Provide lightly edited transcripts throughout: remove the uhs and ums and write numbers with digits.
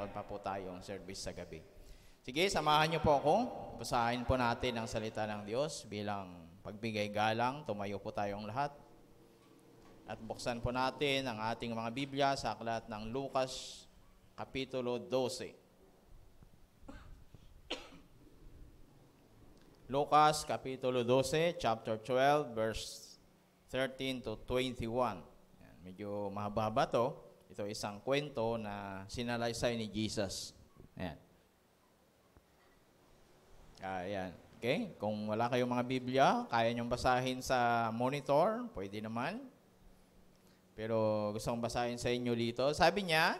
meron pa po tayong service sa gabi. Sige, samahan niyo po ako. Basahin po natin ang salita ng Diyos bilang pagbigay galang. Tumayo po tayong lahat. At buksan po natin ang ating mga Biblia sa aklat ng Lucas, Kapitulo 12. Lucas, Kapitulo 12, chapter 12, verse 13 to 21. Yan, medyo mahaba to. Ito isang kwento na sinalaysay ni Jesus. Ayan. Ayan. Okay? Kung wala kayong mga Biblia, kaya niyong basahin sa monitor, pwede naman. Pero gusto kong basahin sa inyo dito. Sabi niya,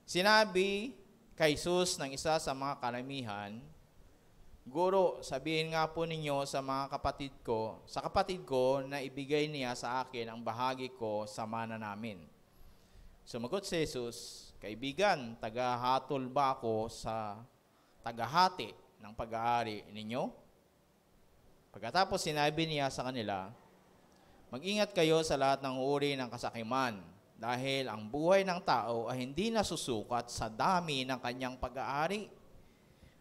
sinabi kay Jesus ng isa sa mga karamihan, Guro, sabihin nga po ninyo sa mga kapatid ko, sa kapatid ko na ibigay niya sa akin ang bahagi ko sa mana namin. Sumagot si Jesus, Kaibigan, tagahatol ba ako sa tagahati ng pag-aari ninyo? Pagkatapos sinabi niya sa kanila, Mag-ingat kayo sa lahat ng uri ng kasakiman, dahil ang buhay ng tao ay hindi nasusukat sa dami ng kanyang pag-aari.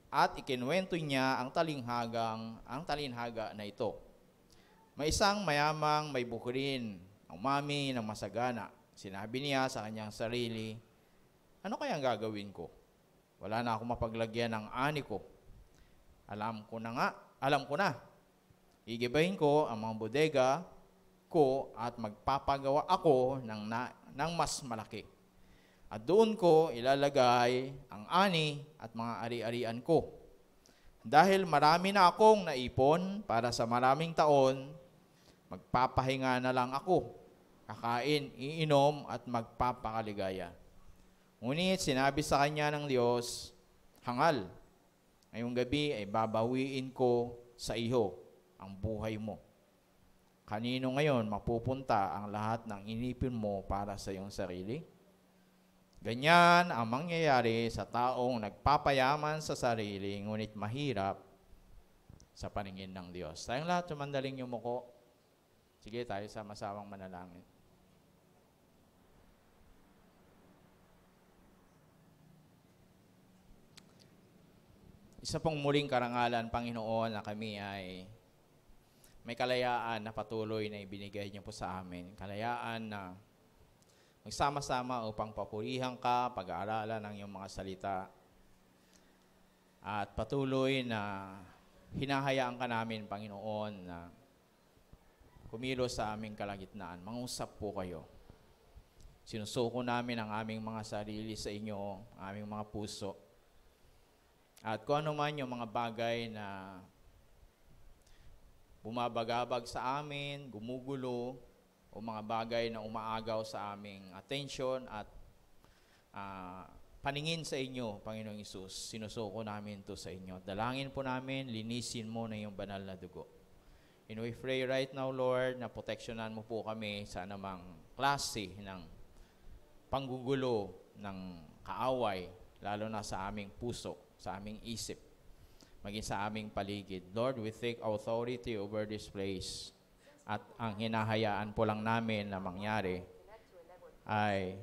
At ikinuwento niya ang talinhaga na ito. May isang mayamang may bukirin, umami ng masagana. Sinabi niya sa kanyang sarili, Ano kayang gagawin ko? Wala na akong mapaglagyan ng ani ko. Alam ko na. Igibahin ko ang mga bodega ko at magpapagawa ako ng mas malaki. At doon ko ilalagay ang ani at mga ari-arian ko. Dahil marami na akong naipon para sa maraming taon, magpapahinga na lang ako, kakain, iinom at magpapakaligaya. Ngunit sinabi sa kanya ng Diyos, Hangal, ngayong gabi ay babawiin ko sa iyo ang buhay mo. Kanino ngayon mapupunta ang lahat ng inipin mo para sa iyong sarili? Ganyan ang mangyayari sa taong nagpapayaman sa sarili, ngunit mahirap sa paningin ng Diyos. Tayong lahat, sumandaling yumuko. Sige, tayo sama-samang manalangin. Isa pong muling karangalan, Panginoon, na kami ay may kalayaan na patuloy na ibinigay niyo po sa amin. Kalayaan na magsama-sama upang papurihan ka, pag-aaralan ng iyong mga salita. At patuloy na hinahayaan ka namin, Panginoon, na kumilos sa aming kalagitnaan. Mangusap po kayo. Sinusuko namin ang aming mga sarili sa inyo, ang aming mga puso. At kung ano man yung mga bagay na bumabagabag sa amin, gumugulo, o mga bagay na umaagaw sa aming attention at paningin sa inyo, Panginoong Hesus, sinusuko namin ito sa inyo. Dalangin po namin, linisin mo na yung banal na dugo. And we pray right now, Lord, na proteksyonan mo po kami sa anumang klase ng panggugulo, ng kaaway, lalo na sa aming puso, sa aming isip, maging sa aming paligid. Lord, we take authority over this place. At ang hinahayaan po lang namin na mangyari ay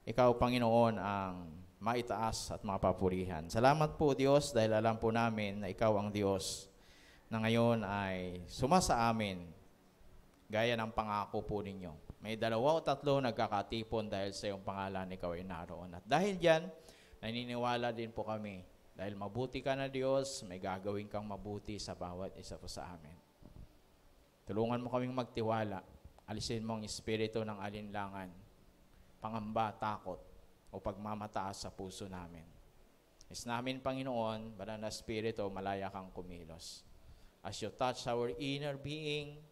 Ikaw, Panginoon, ang maitaas at mapapurihan. Salamat po, Diyos, dahil alam po namin na Ikaw ang Diyos na ngayon ay sumasa amin gaya ng pangako po ninyo. May 2 o 3 nagkakatipon dahil sa iyong pangalan, Ikaw ay naroon. At dahil diyan, naniniwala din po kami dahil mabuti ka na, Diyos, may gagawin kang mabuti sa bawat isa po sa amin. Tulungan mo kaming magtiwala. Alisin mo ang espiritu ng alinlangan, pangamba, takot, o pagmamataas sa puso namin. Is namin, Panginoon, banal na espiritu, malaya kang kumilos. As you touch our inner being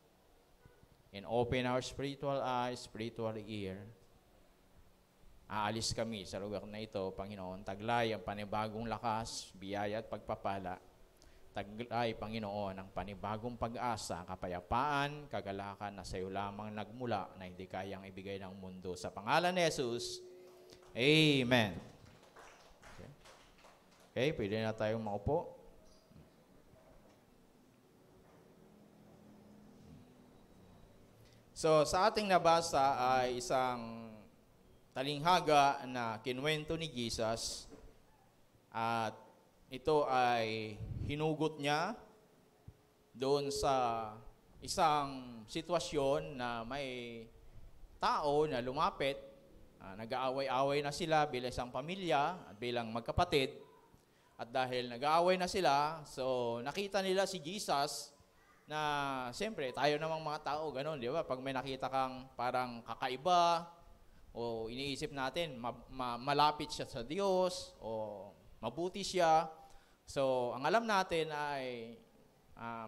and open our spiritual eyes, spiritual ear, aalis kami sa lugar na ito, Panginoon. Taglay ang panibagong lakas, biyaya at pagpapala. Taglay, Panginoon, ang panibagong pag-asa, kapayapaan, kagalakan na sa iyo lamang nagmula na hindi kayang ibigay ng mundo. Sa pangalan ni Jesus, Amen. Okay, pwede na tayong maupo. So, sa ating nabasa ay isang talinghaga na kinuwento ni Jesus at ito ay hinugot niya doon sa isang sitwasyon na may tao na lumapit, nag-aaway-away na sila bilang isang pamilya at bilang magkapatid. At dahil nag-aaway na sila, so nakita nila si Jesus na siyempre tayo namang mga tao, ganun, di ba? Pag may nakita kang parang kakaiba o iniisip natin malapit siya sa Diyos o mabuti siya. So, ang alam natin ay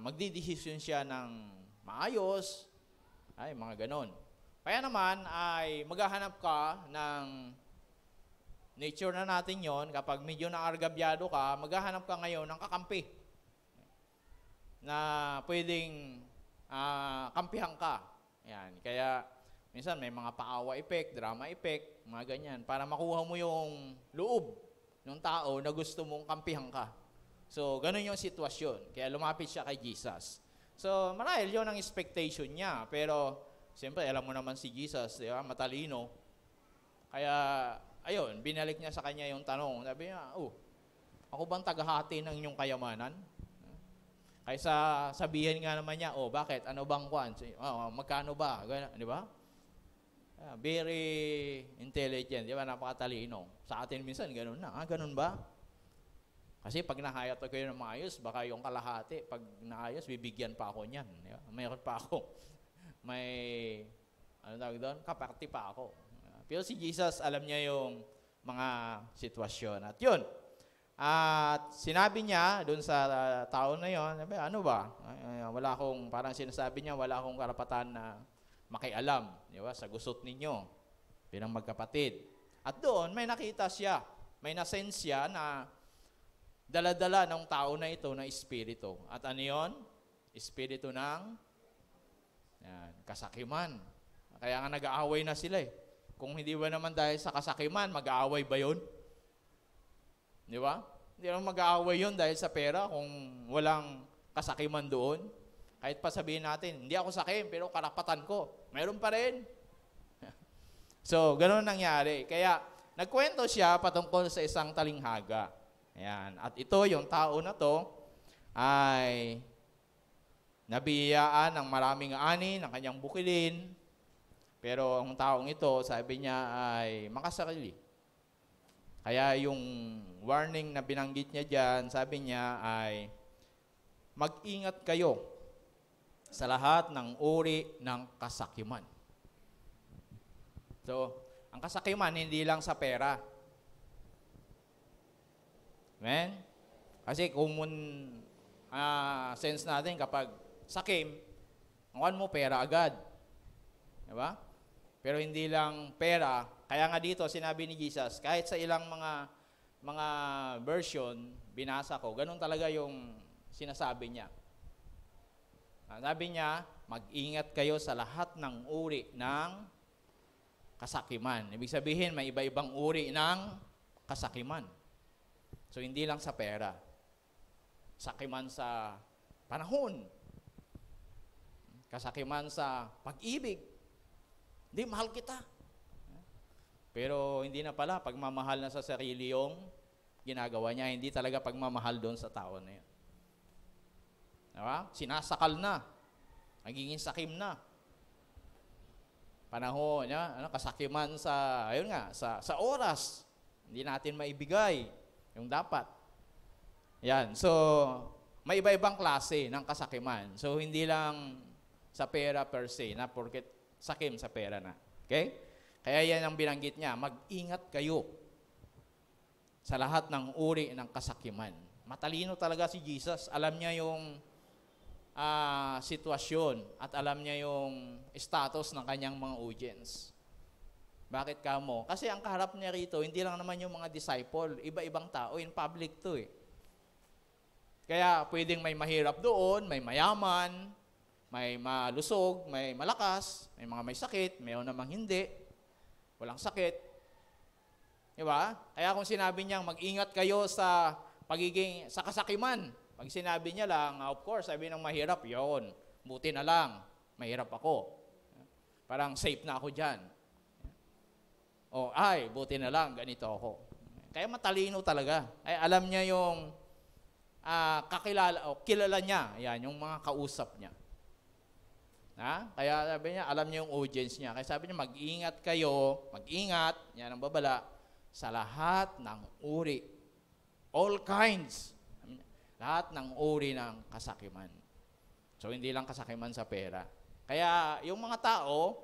magdidesisyon siya ng maayos, ay mga ganon. Kaya naman ay maghahanap ka ng nature na natin yon. Kapag medyo naargabyado ka, maghahanap ka ngayon ng kakampi na pwedeng kampihan ka. Yan. Kaya minsan may mga paawa effect, drama effect, mga ganyan, para makuha mo yung loob ng tao na gusto mong kampihan ka. So, ganun yung sitwasyon. Kaya lumapit siya kay Jesus. So, marahil yun ang expectation niya. Pero, siyempre, alam mo naman si Jesus, di ba? Matalino. Kaya, ayun, binalik niya sa kanya yung tanong. Sabi niya, ako bang tagahati ng inyong kayamanan? Kaysa sabihin nga naman niya, bakit? Ano bang kwan? Magkano ba? Ganun, di ba? Very intelligent, di ba? Napakatalino. Sa atin minsan, ganun na. Ganun ba? Kasi pag nahayat ko kayo ng maayos, baka yung kalahati, pag naayos, bibigyan pa ako niyan. Mayroon pa ako. May, kaparty pa ako. Pero si Jesus, alam niya yung mga sitwasyon. At yun, at sinabi niya doon sa tao na yun, ano ba? Wala akong, parang sinasabi niya, wala akong karapatan na makialam, di ba? Sa gusot ninyo, bilang magkapatid. At doon, may nakita siya, may nasense siya na dala-dala ng tao na ito na espiritu. At ano yun? Espiritu ng kasakiman. Kaya nga nag-aaway na sila eh. Kung hindi ba naman dahil sa kasakiman, mag-aaway ba yun? Di ba? Hindi naman mag-aaway yun dahil sa pera kung walang kasakiman doon. Kahit pa sabihin natin, hindi ako sakim, pero karapatan ko. Mayroon pa rin. So, ganoon nangyari. Kaya, nagkwento siya patungkol sa isang talinghaga. Ayan. At ito, yung tao na to, ay nabiyayaan ng maraming ani ng kanyang bukilin. Pero ang taong ito, sabi niya, ay makasarili. Kaya yung warning na binanggit niya dyan, sabi niya ay, mag-ingat kayo sa lahat ng uri ng kasakiman. So, ang kasakiman, hindi lang sa pera. Amen? Kasi common sense natin kapag sakim, ang mo pera agad. Diba? Pero hindi lang pera. Kaya nga dito, sinabi ni Jesus, kahit sa ilang mga version, binasa ko, ganun talaga yung sinasabi niya. Sabi niya, mag-ingat kayo sa lahat ng uri ng kasakiman. Ibig sabihin, may iba-ibang uri ng kasakiman. So, hindi lang sa pera. Kasakiman sa panahon. Kasakiman sa pag-ibig. Hindi, mahal kita. Pero hindi na pala, pagmamahal na sa sarili yung ginagawa niya. Hindi talaga pagmamahal doon sa tao na yun. Diba? Sinasakal na. Nagiging sakim na. Panahon, kasakiman sa, ayun nga, sa oras. Hindi natin maibigay yung dapat. Yan. So, may iba-ibang klase ng kasakiman. So, hindi lang sa pera per se, na porket sakim sa pera na. Okay? Kaya yan ang binanggit niya. Mag-ingat kayo sa lahat ng uri ng kasakiman. Matalino talaga si Jesus. Alam niya yung sitwasyon at alam niya yung status ng kanyang mga audience. Bakit kamo? Kasi ang kaharap niya rito, hindi lang naman yung mga disciple, iba-ibang tao, in public to eh. Kaya pwedeng may mahirap doon, may mayaman, may malusog, may malakas, may mga may sakit, mayroon namang hindi, walang sakit. Diba? Kaya kung sinabi niyang mag-ingat kayo sa sa kasakiman, pag sinabi niya lang, of course, sabi ng mahirap, yun, buti na lang, mahirap ako. Parang safe na ako dyan. O, ay, buti na lang, ganito ako. Kaya matalino talaga. Ay, alam niya yung kilala niya. Yan, yung mga kausap niya. Kaya sabi niya, alam niya yung audience niya. Kaya sabi niya, mag-ingat kayo, mag-ingat, yan ang babala, sa lahat ng uri. All kinds. Lahat ng uri ng kasakiman. So, hindi lang kasakiman sa pera. Kaya, yung mga tao,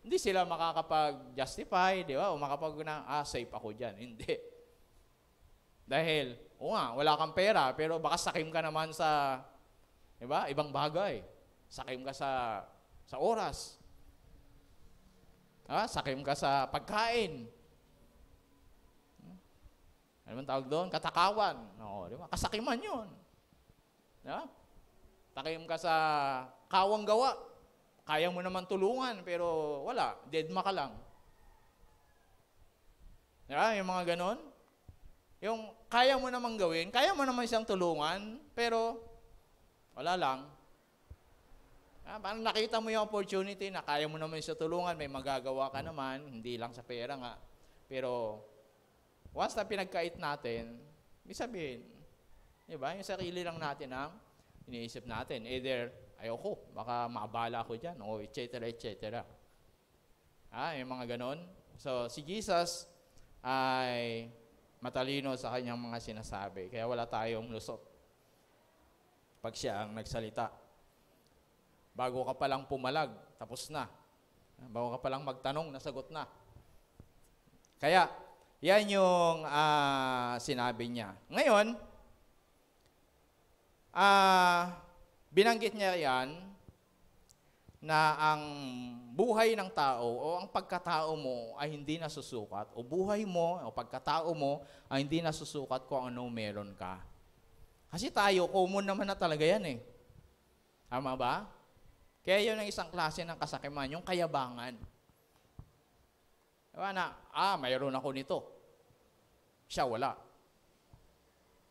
hindi sila makakapag-justify, di ba? O safe ako dyan. Hindi. Dahil, wala kang pera, pero baka sakim ka naman sa, di ba? Ibang bagay. Sakim ka sa oras. Sakim ka sa pagkain. Ano man tawag doon? Katakawan. Di ba? Kasakiman yun. Di ba? Takim ka sa kawang gawa. Kaya mo naman tulungan, pero wala. Deadma ka lang. Diba? Yung mga ganon. Yung kaya mo naman gawin, kaya mo naman siyang tulungan, pero wala lang. Parang nakita mo yung opportunity na kaya mo naman siya tulungan, may magagawa ka naman, hindi lang sa pera nga. Pero once na pinagkait natin, may sabihin, diba? Yung sarili lang natin ang iniisip natin. Either ayoko, baka maabala ako dyan, o etc. etc. Yung mga ganon. So, si Jesus ay matalino sa kanyang mga sinasabi. Kaya wala tayong lusot pag siya ang nagsalita. Bago ka palang pumalag, tapos na. Bago ka palang magtanong, nasagot na. Kaya, yan yung sinabi niya. Ngayon, binanggit niya yan na ang buhay ng tao o ang pagkatao mo ay hindi nasusukat o buhay mo o pagkatao mo ay hindi nasusukat kung ano meron ka. Kasi tayo, common naman na talaga yan eh. Tama ba? Kaya yun ang isang klase ng kasakiman, yung kayabangan. Diba na, mayroon ako nito. Siya wala.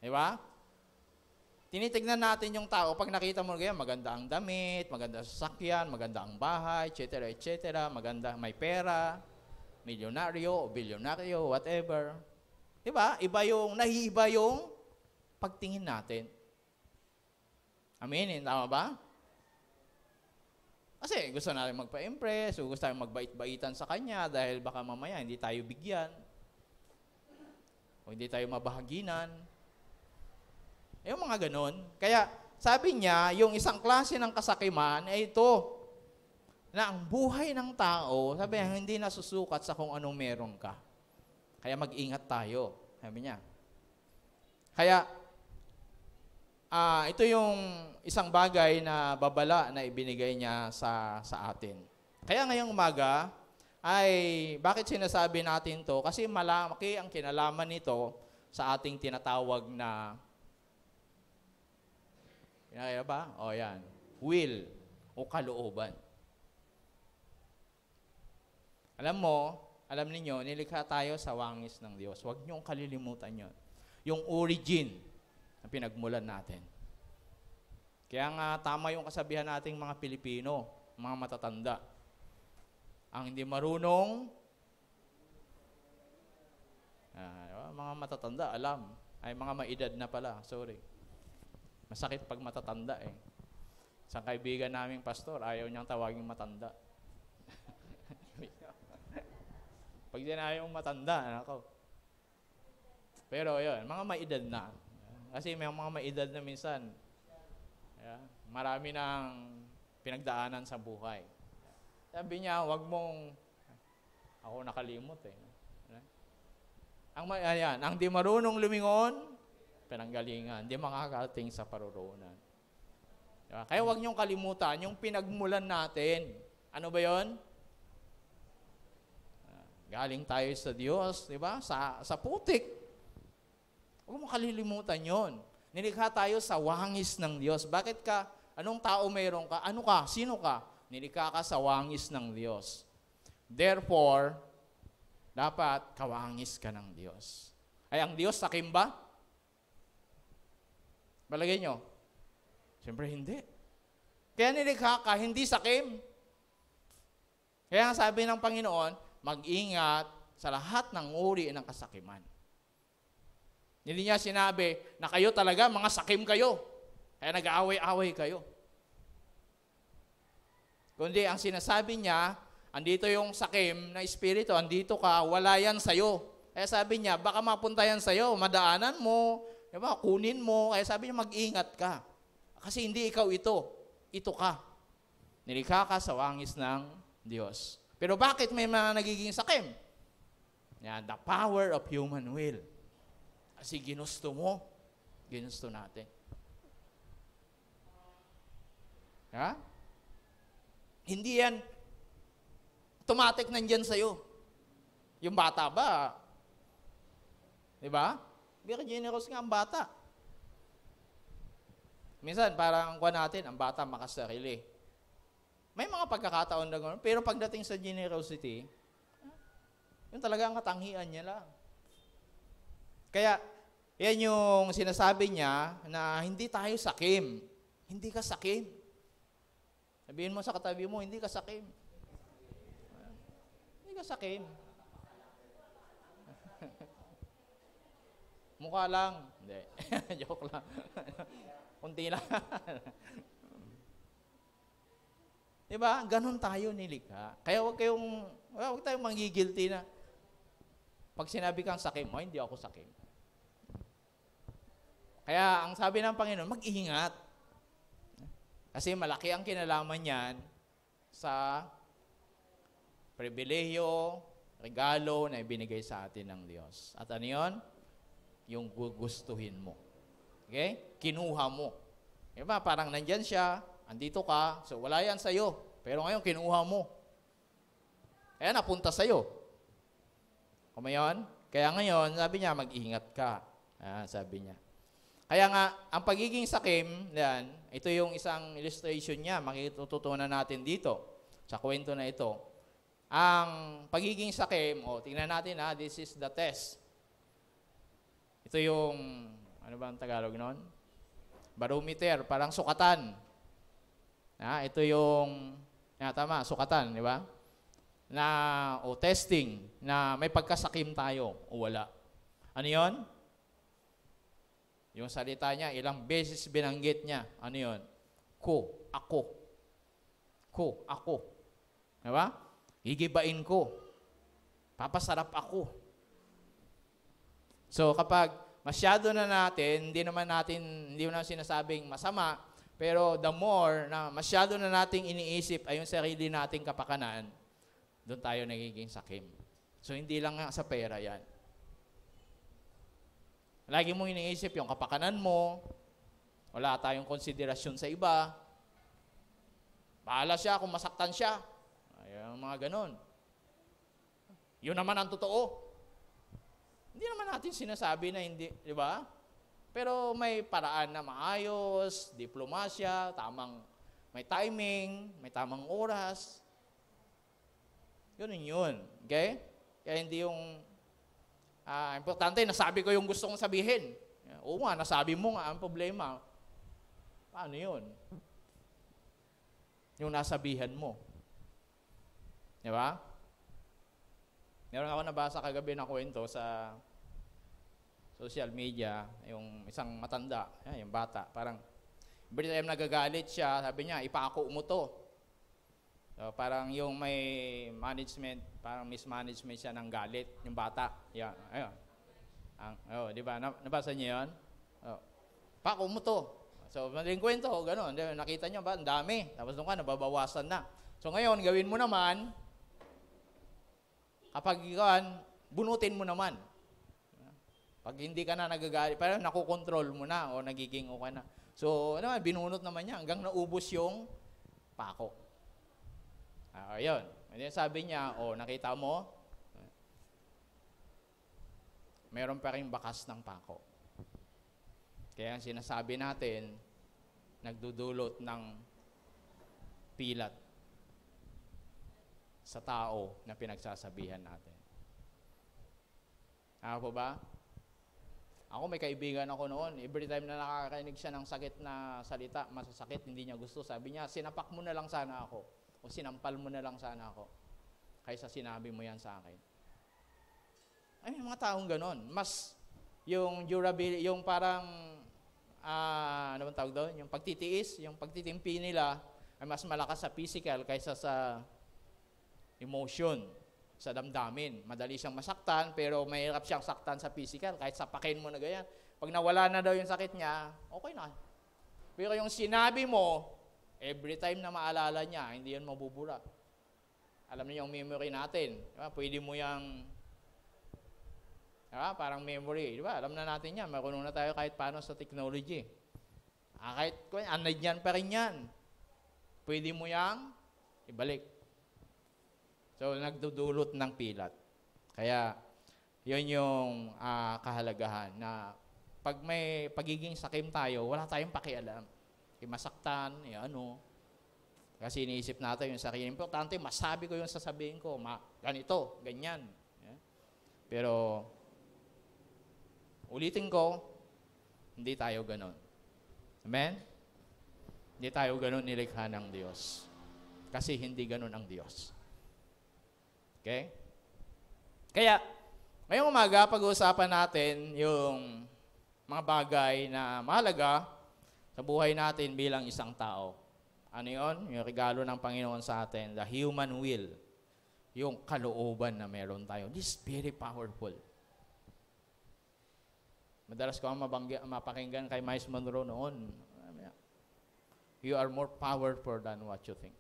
Diba? Tinitignan natin yung tao, pag nakita mo ganyan, maganda ang damit, maganda ang sasakyan, maganda ang bahay, etc., etc., maganda, may pera, milyonaryo, o bilyonaryo, whatever. Diba? Nahihiba yung pagtingin natin. Amen? Tama ba? Kasi gusto natin magpa-impress, o gusto natin magbait-baitan sa kanya dahil baka mamaya hindi tayo bigyan, o hindi tayo mabahaginan. Yung mga ganon. Kaya sabi niya, yung isang klase ng kasakiman ay ito, na ang buhay ng tao, sabi niya, hindi nasusukat sa kung anong meron ka. Kaya mag-ingat tayo, sabi niya. Kaya, ito yung isang bagay na babala na ibinigay niya sa atin. Kaya ngayong umaga, bakit sinasabi natin to? Kasi malaki ang kinalaman nito sa ating tinatawag na Pinakaya ba? Yan. Will o kalooban. Alam ninyo, nilikha tayo sa wangis ng Diyos. Huwag niyong kalilimutan yon. Yung origin na pinagmulan natin. Kaya nga tama yung kasabihan nating mga Pilipino, mga matatanda. Ang hindi marunong, mga matatanda, alam. Ay, mga maedad na pala, sorry. Masakit pag matatanda eh. Isang kaibigan naming pastor, ayaw niyang tawaging matanda. Pag sinabi mong matanda, ako. Pero yun, mga maedad na. Kasi may mga maedad na minsan, marami ng pinagdaanan sa buhay. Sabi niya, wag mong, ako nakalimot eh. Ang di marunong lumingon, pinanggalingan, di makakarating sa paruroonan. Diba? Kaya huwag niyong kalimutan yung pinagmulan natin. Ano ba yon? Galing tayo sa Diyos, di ba? Sa putik. Huwag mo kalilimutan yon. Nilikha tayo sa wangis ng Diyos. Bakit ka? Anong tao mayroon ka? Ano ka? Sino ka? Nilikha ka sa wangis ng Diyos. Therefore, dapat kawangis ka ng Diyos. Ay, ang Diyos sakim ba? Balagay nyo? Siyempre hindi. Kaya nilikha ka, hindi sakim. Kaya sabi ng Panginoon, mag-ingat sa lahat ng uri ng kasakiman. Hindi niya sinabi na kayo talaga, mga sakim kayo. Kaya nag-aaway-aaway kayo. Kundi ang sinasabi niya, andito yung sakim na espiritu, andito ka, wala yan sa'yo. Kaya sabi niya, baka mapunta yan sa'yo, madaanan mo, diba, kunin mo. Kaya sabi niya, mag-ingat ka. Kasi hindi ikaw ito ka. Nilikha ka sa wangis ng Diyos. Pero bakit may mga nagiging sakim? Yan, the power of human will. Kasi ginusto mo, ginusto natin. Ha? Hindi yan automatic nandyan sa'yo. Yung bata ba? Diba? Very generous nga ang bata. Minsan, parang kuha natin, ang bata makasarili. May mga pagkakataon na gano'n, pero pagdating sa generosity, yun talaga ang katangian niya lang. Kaya, yan yung sinasabi niya na hindi tayo sakim. Hindi ka sakim. Sabihin mo sa katabi mo, hindi ka sakim. Hindi ka sakim. Mukha lang. Hindi. Joke lang. Kunti lang. Diba? Ganon tayo nilikha. Kaya huwag tayong manggigilty na pag sinabi kang sakim, hindi ako sakim. Kaya ang sabi ng Panginoon, mag-ingat. Kasi malaki ang kinalaman niyan sa pribilehiyo, regalo na ibinigay sa atin ng Diyos. At ano yun? Yung gugustuhin mo. Okay? Kinuha mo. Diba? Parang nandyan siya, andito ka, so wala yan sa'yo. Pero ngayon, kinuha mo. Kaya napunta sa'yo. Kumayon? Kaya ngayon, sabi niya, mag-ingat ka. Sabi niya. Kaya nga, ang pagiging sakim, yan, ito yung isang illustration niya, makitututunan natin dito, sa kwento na ito. Ang pagiging sakim, tingnan natin this is the test. Ito yung, ano ba ang Tagalog nun? Barometer, parang sukatan. Ito yung, tama, sukatan, di ba? Testing, na may pagkasakim tayo o wala. Ano yun? Yung salita niya, ilang beses binanggit niya. Ano yun? Ako. Diba? Gigibain ko. Papasarap ako. So, kapag masyado na natin, hindi naman sinasabing masama, pero the more na masyado na nating iniisip ay yung sarili nating kapakanan, doon tayo nagiging sakim. So, hindi lang nga sa pera yan. Lagi mong iniisip yung kapakanan mo, wala tayong konsiderasyon sa iba, bahala siya kung masaktan siya. Ayun, mga ganon. Yun naman ang totoo. Hindi naman natin sinasabi na hindi, di ba? Pero may paraan na maayos, diplomasya, may timing, may tamang oras. Ganun yun. Okay? Kaya hindi yung importante, nasabi ko yung gusto kong sabihin. Oo nga, nasabi mo nga, ang problema. Paano yun? Yung nasabihan mo. Di ba? Meron ako nabasa kagabi na kwento sa social media, yung isang matanda, yung bata, parang every time nagagalit siya, sabi niya, ipako mo to. So, parang yung may management, parang mismanagement siya ng galit, yung bata. Yan, ayun. Di ba? Nabasa niyo yun? Pako mo to. So, madaling kwento, gano'n. Nakita niyo ba? Ang dami. Tapos nung nababawasan na. So, ngayon, gawin mo naman, kapag bunutin mo naman. Pag hindi ka na nagagalit, parang nakokontrol mo na o nagiging okay na. So, binunot naman niya hanggang naubos yung pako. Ayun. Sabi niya, nakita mo, meron pa rin bakas ng pako. Kaya ang sinasabi natin, nagdudulot ng pilat sa tao na pinagsasabihan natin. Po ba? Ako may kaibigan ako noon, every time na nakakarinig siya ng sakit na salita, masasakit, hindi niya gusto, sabi niya, sinapak mo na lang sana ako. O sinampal mo na lang sana ako. Kaysa sinabi mo yan sa akin. Ay, may mga taong ganon. Mas, yung durability, yung parang, ano bang tawag doon? Yung pagtitiis, yung pagtitimpi nila, ay mas malakas sa physical kaysa sa emotion, sa damdamin. Madali siyang masaktan, pero mahirap siyang saktan sa physical, kahit sapakin mo na ganyan. Pag nawala na daw yung sakit niya, okay na. Pero yung sinabi mo, every time na maalala niya, hindi yan mabubura. Alam niyo yung memory natin. Diba? Pwede mo yung, diba? Parang memory. Diba? Alam na natin yan. Marunong na tayo kahit paano sa technology. Kahit anadyan pa rin yan. Pwede mo yang ibalik. So, nagdudulot ng pilat. Kaya, yun yung kahalagahan na pag may pagiging sakim tayo, wala tayong pakialam. Masaktan, ano. Kasi iniisip natin yung sarili. Importante, masabi ko yung sasabihin ko. Ganito, ganyan. Yeah? Pero, ulitin ko, hindi tayo ganon. Amen? Hindi tayo ganon nilikha ng Diyos. Kasi hindi ganon ang Diyos. Okay? Kaya, ngayong umaga, pag-uusapan natin yung mga bagay na mahalaga sa buhay natin bilang isang tao. Ano yun? Yung regalo ng Panginoon sa atin, the human will. Yung kalooban na meron tayo. This is very powerful. Madalas ko mapakinggan kay Miles Monroe noon. You are more powerful than what you think.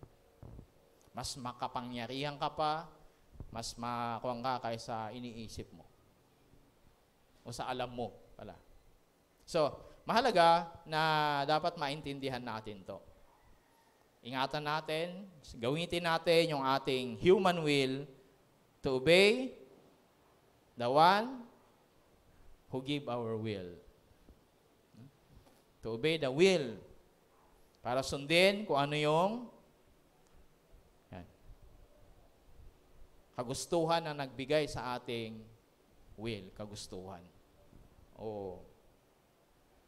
Mas makapangyarihan ka pa, mas makuwang ka kaysa iniisip mo. O sa alam mo pala. So, mahalaga na dapat maintindihan natin to. Ingatan natin, gawin natin yung ating human will to obey the one who give our will. To obey the will. Para sundin kung ano yung kagustuhan na nagbigay sa ating will, kagustuhan.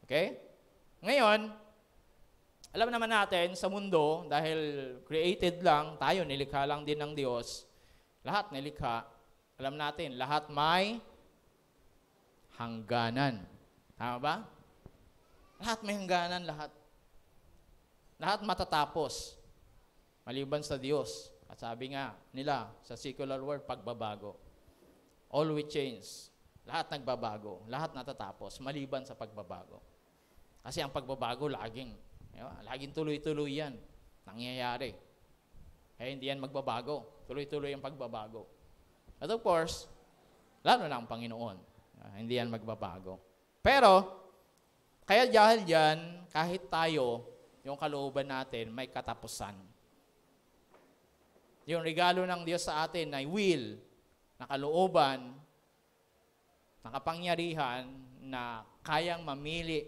Okay? Ngayon, alam naman natin sa mundo, dahil created lang, tayo, nilikha lang din ng Diyos, lahat nilikha, alam natin, lahat may hangganan. Tama ba? Lahat may hangganan, lahat. Lahat matatapos. Maliban sa Diyos. At sabi nga nila, sa secular world, pagbabago. All will change. Lahat nagbabago. Lahat natatapos, maliban sa pagbabago. Kasi ang pagbabago, laging tuloy-tuloy yan. Nangyayari. Kaya hindi yan magbabago. Tuloy-tuloy ang pagbabago. At of course, lalo na ang Panginoon. Hindi yan magbabago. Pero, kaya dahil dyan, kahit tayo, yung kalooban natin, may katapusan. Yung regalo ng Diyos sa atin ay will, na kalooban, na kapangyarihan, na kayang mamili,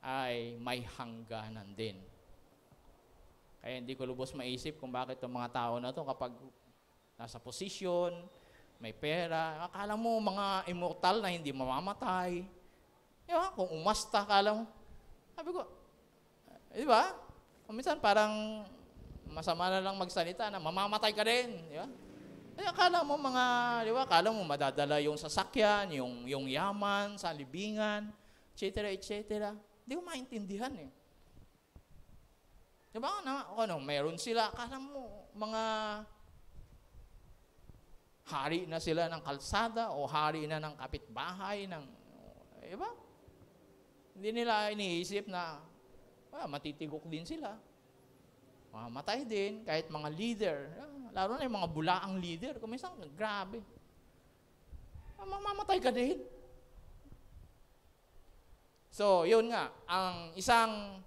ay may hangganan din. Kaya hindi ko lubos maisip kung bakit itong mga tao na ito kapag nasa posisyon, may pera, akala mo mga immortal na hindi mamamatay. Diba? Kung umasta, akala mo. Sabi ko, diba? Kung minsan parang masama na lang magsalita na mamamatay ka din. Diba? Kaya akala mo diba? Akala mo madadala yung sasakyan, yung yaman, sa libingan, etc., etc., hindi ko maintindihan eh. Diba? Meron sila. Akala mo, mga hari na sila ng kalsada o hari na ng kapitbahay. Diba? Hindi nila iniisip na matitigok din sila. Mamatay din, kahit mga leader. Lalo na yung mga bulaang leader. Kung minsan, grabe. Mamamatay ka din. So, yun nga, ang isang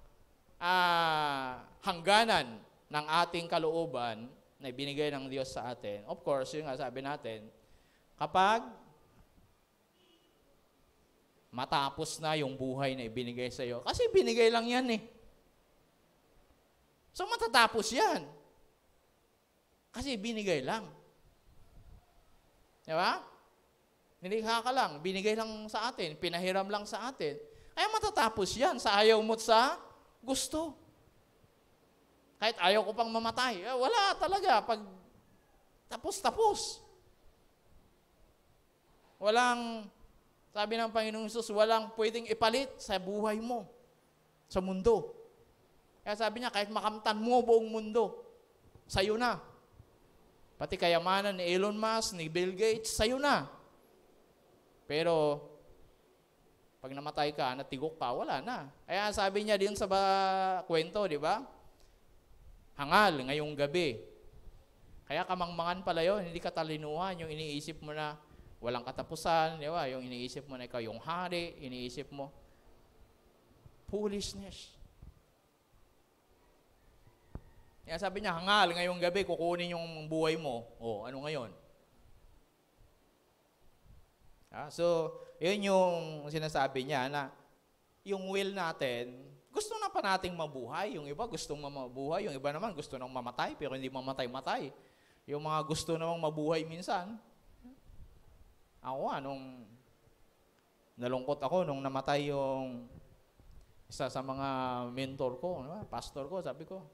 hangganan ng ating kalooban na binigay ng Diyos sa atin. Of course, yun nga sabi natin, kapag matapos na yung buhay na ibinigay sa iyo, kasi binigay lang yan eh. So, matatapos yan. Kasi binigay lang. Diba? Nilikha ka lang, binigay lang sa atin, pinahiram lang sa atin. Kaya matatapos yan sa ayaw mo't sa gusto. Kahit ayaw ko pang mamatay, wala talaga. Pag tapos. Sabi ng Panginoong Hesus, walang pwedeng ipalit sa buhay mo, sa mundo. Kaya sabi niya, kahit makamtan mo buong mundo, sa'yo na. Pati kayamanan ni Elon Musk, ni Bill Gates, sa'yo na. Pero, pag namatay ka, natigok ka, wala na. Kaya sabi niya din sa kwento, di ba? Hangal ngayong gabi. Kaya kamangmangan pala yun, hindi katalinuhan. Yung iniisip mo na walang katapusan, di ba? Yung iniisip mo na ikaw yung hari, iniisip mo. Foolishness. Kaya sabi niya, hangal ngayong gabi, kukunin yung buhay mo. O, ano ngayon? So, yun yung sinasabi niya na yung will natin, gusto na pa nating mabuhay. Yung iba gustong mabuhay, yung iba naman gusto nang mamatay, pero hindi mamatay-matay. Yung mga gusto namang mabuhay minsan, ako nung nalungkot ako nung namatay yung isa sa mga mentor ko, pastor ko, sabi ko,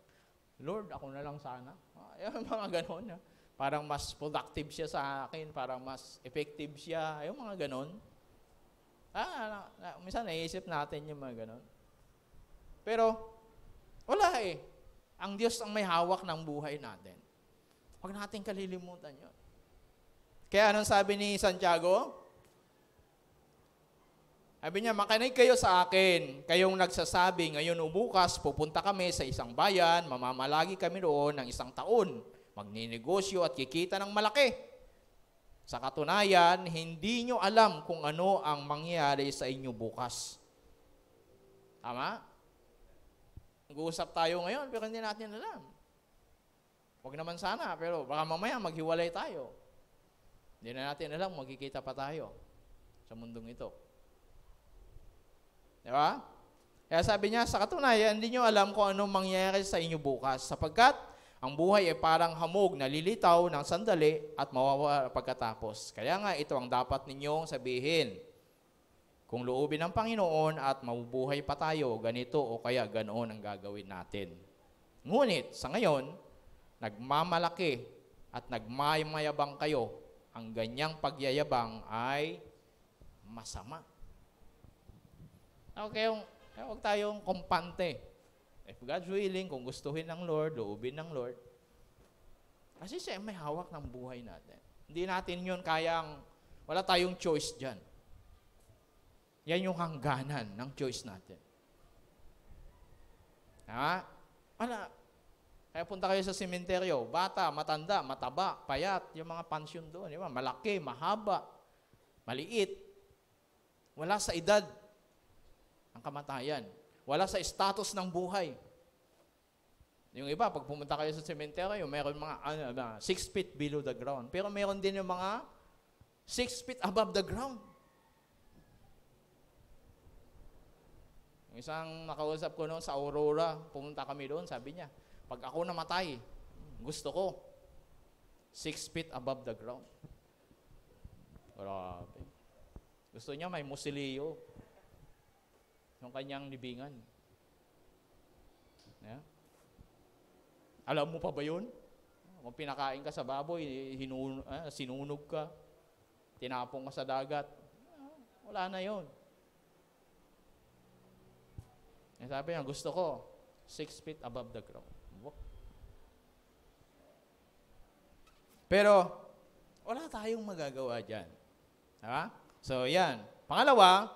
Lord, ako na lang sana. Yung mga ganon. Parang mas productive siya sa akin, parang mas effective siya. Yung mga ganon. Minsan naisip natin yung mga ganon. Pero, wala eh. Ang Diyos ang may hawak ng buhay natin. Huwag natin kalilimutan yun. Kaya anong sabi ni Santiago? Sabi niya, makinig kayo sa akin, kayong nagsasabi, ngayon o bukas, pupunta kami sa isang bayan, mamamalagi kami roon ng 1 taon, magninegosyo at kikita ng malaki. Sa katunayan, hindi nyo alam kung ano ang mangyayari sa inyo bukas. Tama? Nag-uusap tayo ngayon, pero hindi natin alam. Huwag naman sana, pero baka mamaya maghiwalay tayo. Hindi na natin alam, magkikita pa tayo sa mundong ito. Di ba? Kaya sabi niya, sa katunayan, hindi nyo alam kung anong mangyayari sa inyo bukas, sapagkat ang buhay ay parang hamog na lilitaw ng sandali at mawawala pagkatapos. Kaya nga, ito ang dapat ninyong sabihin. Kung loobin ng Panginoon at mabubuhay pa tayo, ganito o kaya ganoon ang gagawin natin. Ngunit, sa ngayon, nagmamalaki at nagmamayabang kayo, ang ganyang pagyayabang ay masama. Okay, huwag tayong kumpante. If God's willing, kung gustuhin ng Lord, loobin ng Lord. Kasi siya may hawak ng buhay natin. Hindi natin yun kayang, wala tayong choice dyan. Yan yung hangganan ng choice natin. Wala. Kaya punta kayo sa sementeryo, bata, matanda, mataba, payat, yung mga pansyon doon, di ba? Malaki, mahaba, maliit. Wala sa edad ang kamatayan. Wala sa status ng buhay. Yung iba, pag pumunta kayo sa sementeryo, mayroon mga 6 feet below the ground. Pero mayroon din yung mga 6 feet above the ground. Yung isang nakausap ko noon sa Aurora, pumunta kami doon, sabi niya, pag ako namatay, gusto ko 6 feet above the ground. Grabe. Gusto niya may musilyo yung kanyang libingan. Yeah. Alam mo pa ba yun? Kung pinakain ka sa baboy, sinunog ka, tinapong ka sa dagat, wala na yun. Sabi niya, gusto ko 6 feet above the ground. Pero, wala tayong magagawa dyan. Ha? So, yan. Pangalawa,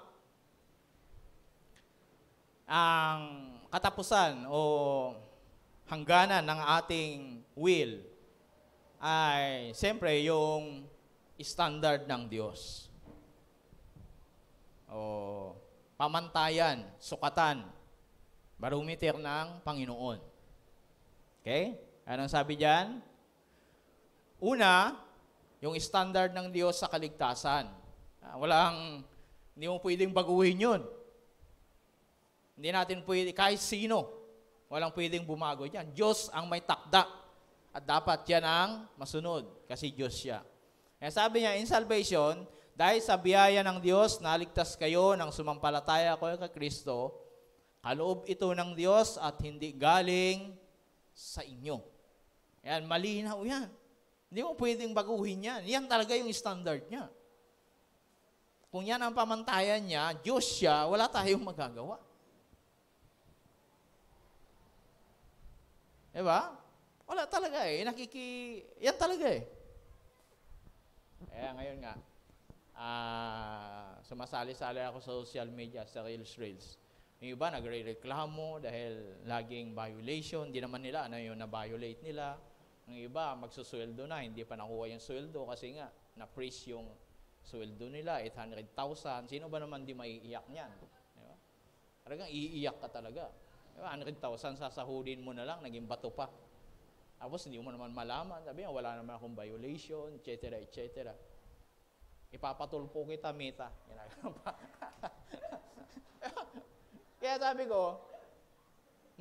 ang katapusan o hangganan ng ating will ay siyempre yung standard ng Diyos. O pamantayan, sukatan, barometer ng Panginoon. Okay? Anong sabi diyan? Una, yung standard ng Diyos sa kaligtasan. Hindi mo pwedeng baguhin yun. Hindi natin pwede, kahit sino, walang pwedeng bumago yan. Diyos ang may takda at dapat yan ang masunod kasi Diyos siya. Kaya sabi niya, in salvation, dahil sa biyaya ng Diyos, naligtas kayo ng sumampalataya ko kay Kristo, kaloob ito ng Diyos at hindi galing sa inyo. Yan, malinaw yan. Hindi mo pwedeng baguhin yan. Yan talaga yung standard niya. kung yan ang pamantayan niya, Diyos siya, wala tayong magagawa. Diba? Wala talaga eh. Yan talaga eh. Kaya ngayon nga, sumasali-sali ako sa social media, sa Reels. Yung iba nagre-reklamo dahil laging violation, hindi naman nila ano yung na-violate nila. Yung iba magsusweldo na, hindi pa nakuha yung sweldo kasi nga na-freeze yung sweldo nila, 800,000. Sino ba naman di maiiyak niyan? Diba? Talagang iiyak ka talaga. Diba? 100,000 sasahudin mo na lang, naging bato pa. Tapos hindi mo naman malaman, sabi nga wala naman akong violation, etc. etc. Ipapatulpo kita, Meta. Kaya sabi ko,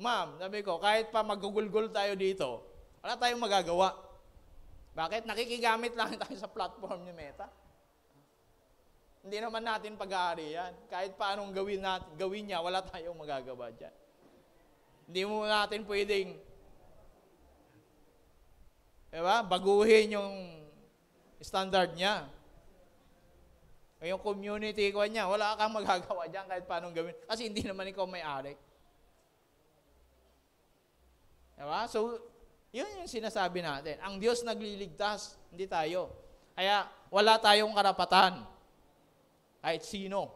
ma'am, sabi ko, kahit pa magugulgol tayo dito, wala tayong magagawa. Bakit? Nakikigamit lang tayo sa platform ni Meta. Hindi naman natin pag-aari yan. Kahit paanong gawin niya, wala tayong magagawa dyan. Hindi mo natin pwedeng, diba, baguhin yung standard niya. Yung community ko niya, wala kang magagawa dyan kahit paanong gawin. Kasi hindi naman ikaw may-ari. Diba? So, yun yung sinasabi natin. Ang Diyos nagliligtas, hindi tayo. Kaya, wala tayong karapatan. Kahit sino,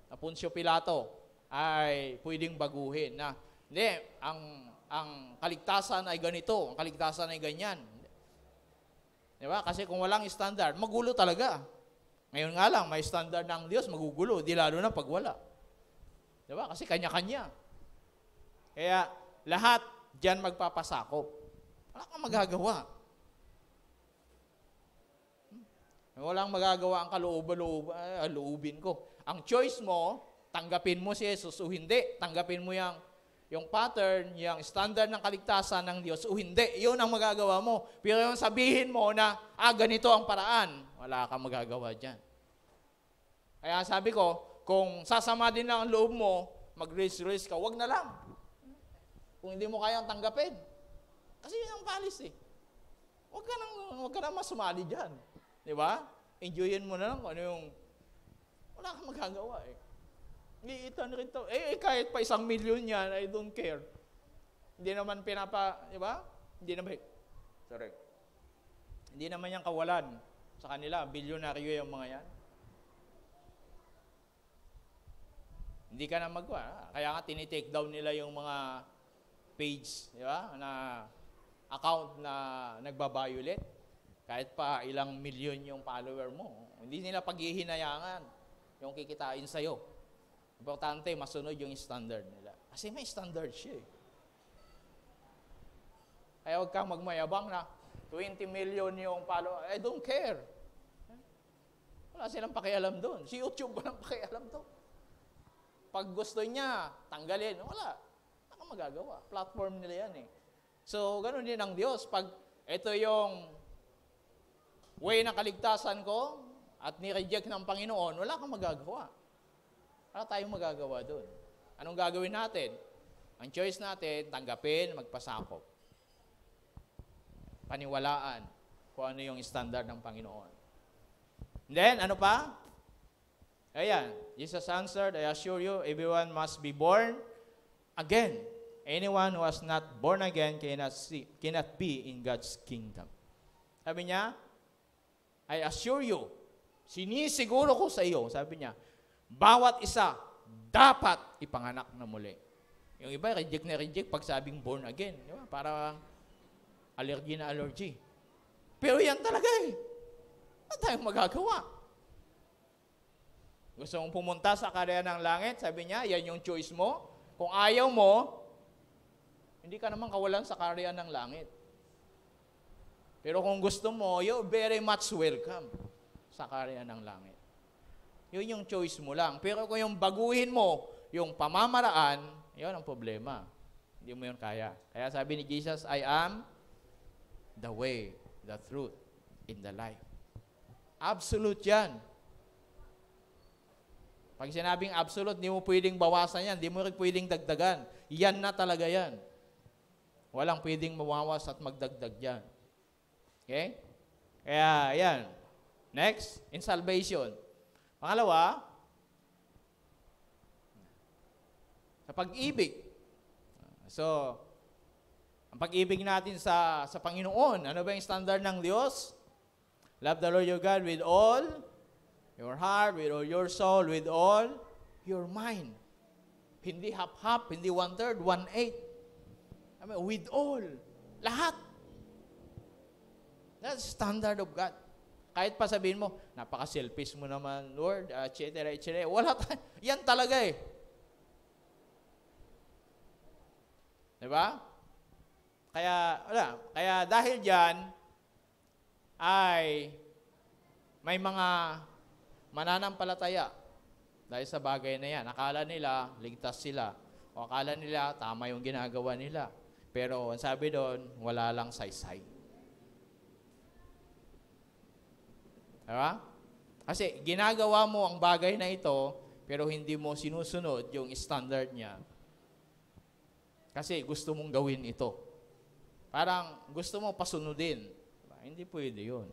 na Poncio Pilato, ay pwedeng baguhin. Na, hindi, ang kaligtasan ay ganito, ang kaligtasan ay ganyan. Diba? Kasi kung walang standard, magulo talaga. Ngayon nga lang, may standard ng Diyos, magugulo. Di lalo na pag wala. Diba? Kasi kanya-kanya. Kaya, lahat dyan magpapasakop. Wala kang magagawa. Walang magagawa ang kalooban ko. Ang choice mo, tanggapin mo si Jesus o hindi. Tanggapin mo yung pattern, yung standard ng kaligtasan ng Diyos o hindi. Yun ang magagawa mo. Pero yung sabihin mo na, ganito ang paraan, wala kang magagawa dyan. Kaya sabi ko, kung sasama din lang ang loob mo, mag-raise ka, wag na lang. Kung hindi mo kayang tanggapin. Kasi yun ang policy. Wag ka na masumali dyan. Di ba? Enjoyin mo na lang kung ano yung, wala kang magagawa eh. Ito. Kahit pa 1 milyon yan, I don't care. Hindi naman di ba? Hindi naman yan kawalan sa kanila. Bilyonaryo yung mga yan. Hindi ka na magawa. Kaya nga tinitake down nila yung mga page, di ba? Na account na nagbabiolate. Kahit pa ilang milyon yung follower mo. Hindi nila paghihinayangan yung kikitain sa'yo. Importante, masunod yung standard nila. Kasi may standard siya eh. Kaya huwag kang magmayabang na 20 million yung follower. I don't care. Wala silang pakialam doon. Si YouTube walang pakialam doon. Pag gusto niya, tanggalin. Wala. Wala kang magagawa. Platform nila yan eh. So, ganoon din ang Diyos. Pag ito yung way ng kaligtasan ko at ni-reject ng Panginoon, wala kang magagawa. Wala tayong magagawa doon. Anong gagawin natin? Ang choice natin, tanggapin, magpasakop. Paniwalaan kung ano yung standard ng Panginoon. And then, ano pa? Ayan, Jesus answered, I assure you, everyone must be born again. Anyone who has not born again cannot be in God's kingdom. Sabi niya, I assure you, sinisiguro ko sa iyo, sabi niya, bawat isa dapat ipanganak na muli. Yung iba, reject pag sabing born again. Di ba? Para allergy na allergy. Pero yan talaga eh. Ano tayong magagawa? Gusto mong pumunta sa karya ng langit, sabi niya, yan yung choice mo. Kung ayaw mo, hindi ka naman kawalan sa karya ng langit. Pero kung gusto mo, you're very much welcome sa karya ng langit. Yun yung choice mo lang. Pero kung yung baguhin mo, yung pamamaraan, yun ang problema. Hindi mo yun kaya. Kaya sabi ni Jesus, I am the way, the truth, and the life. Absolute yan. Pag sinabing absolute, hindi mo pwedeng bawasan yan. Hindi mo rin pwedeng dagdagan. Yan na talaga yan. Walang pwedeng mawawas at magdagdag yan. Okay? Kaya, yan. Next, in salvation. Pangalawa, sa pag-ibig. So, ang pag-ibig natin sa Panginoon, ano ba yung standard ng Diyos? Love the Lord your God with all your heart, with all your soul, with all your mind. Hindi half-half, hindi 1/3, 1/8. With all. Lahat. That's standard of God. Kahit pa sabihin mo, napaka-selfish mo naman, Lord, etc., etc. Wala yan talaga eh. Diba? Kaya dahil diyan ay may mga mananampalataya dahil sa bagay na yan. Akala nila ligtas sila o akala nila tama yung ginagawa nila. Pero ang sabi doon, wala lang saysay. Diba? Kasi ginagawa mo ang bagay na ito pero hindi mo sinusunod yung standard niya. Kasi gusto mong gawin ito. Parang gusto mo pasunodin. Diba? Hindi pwede yun.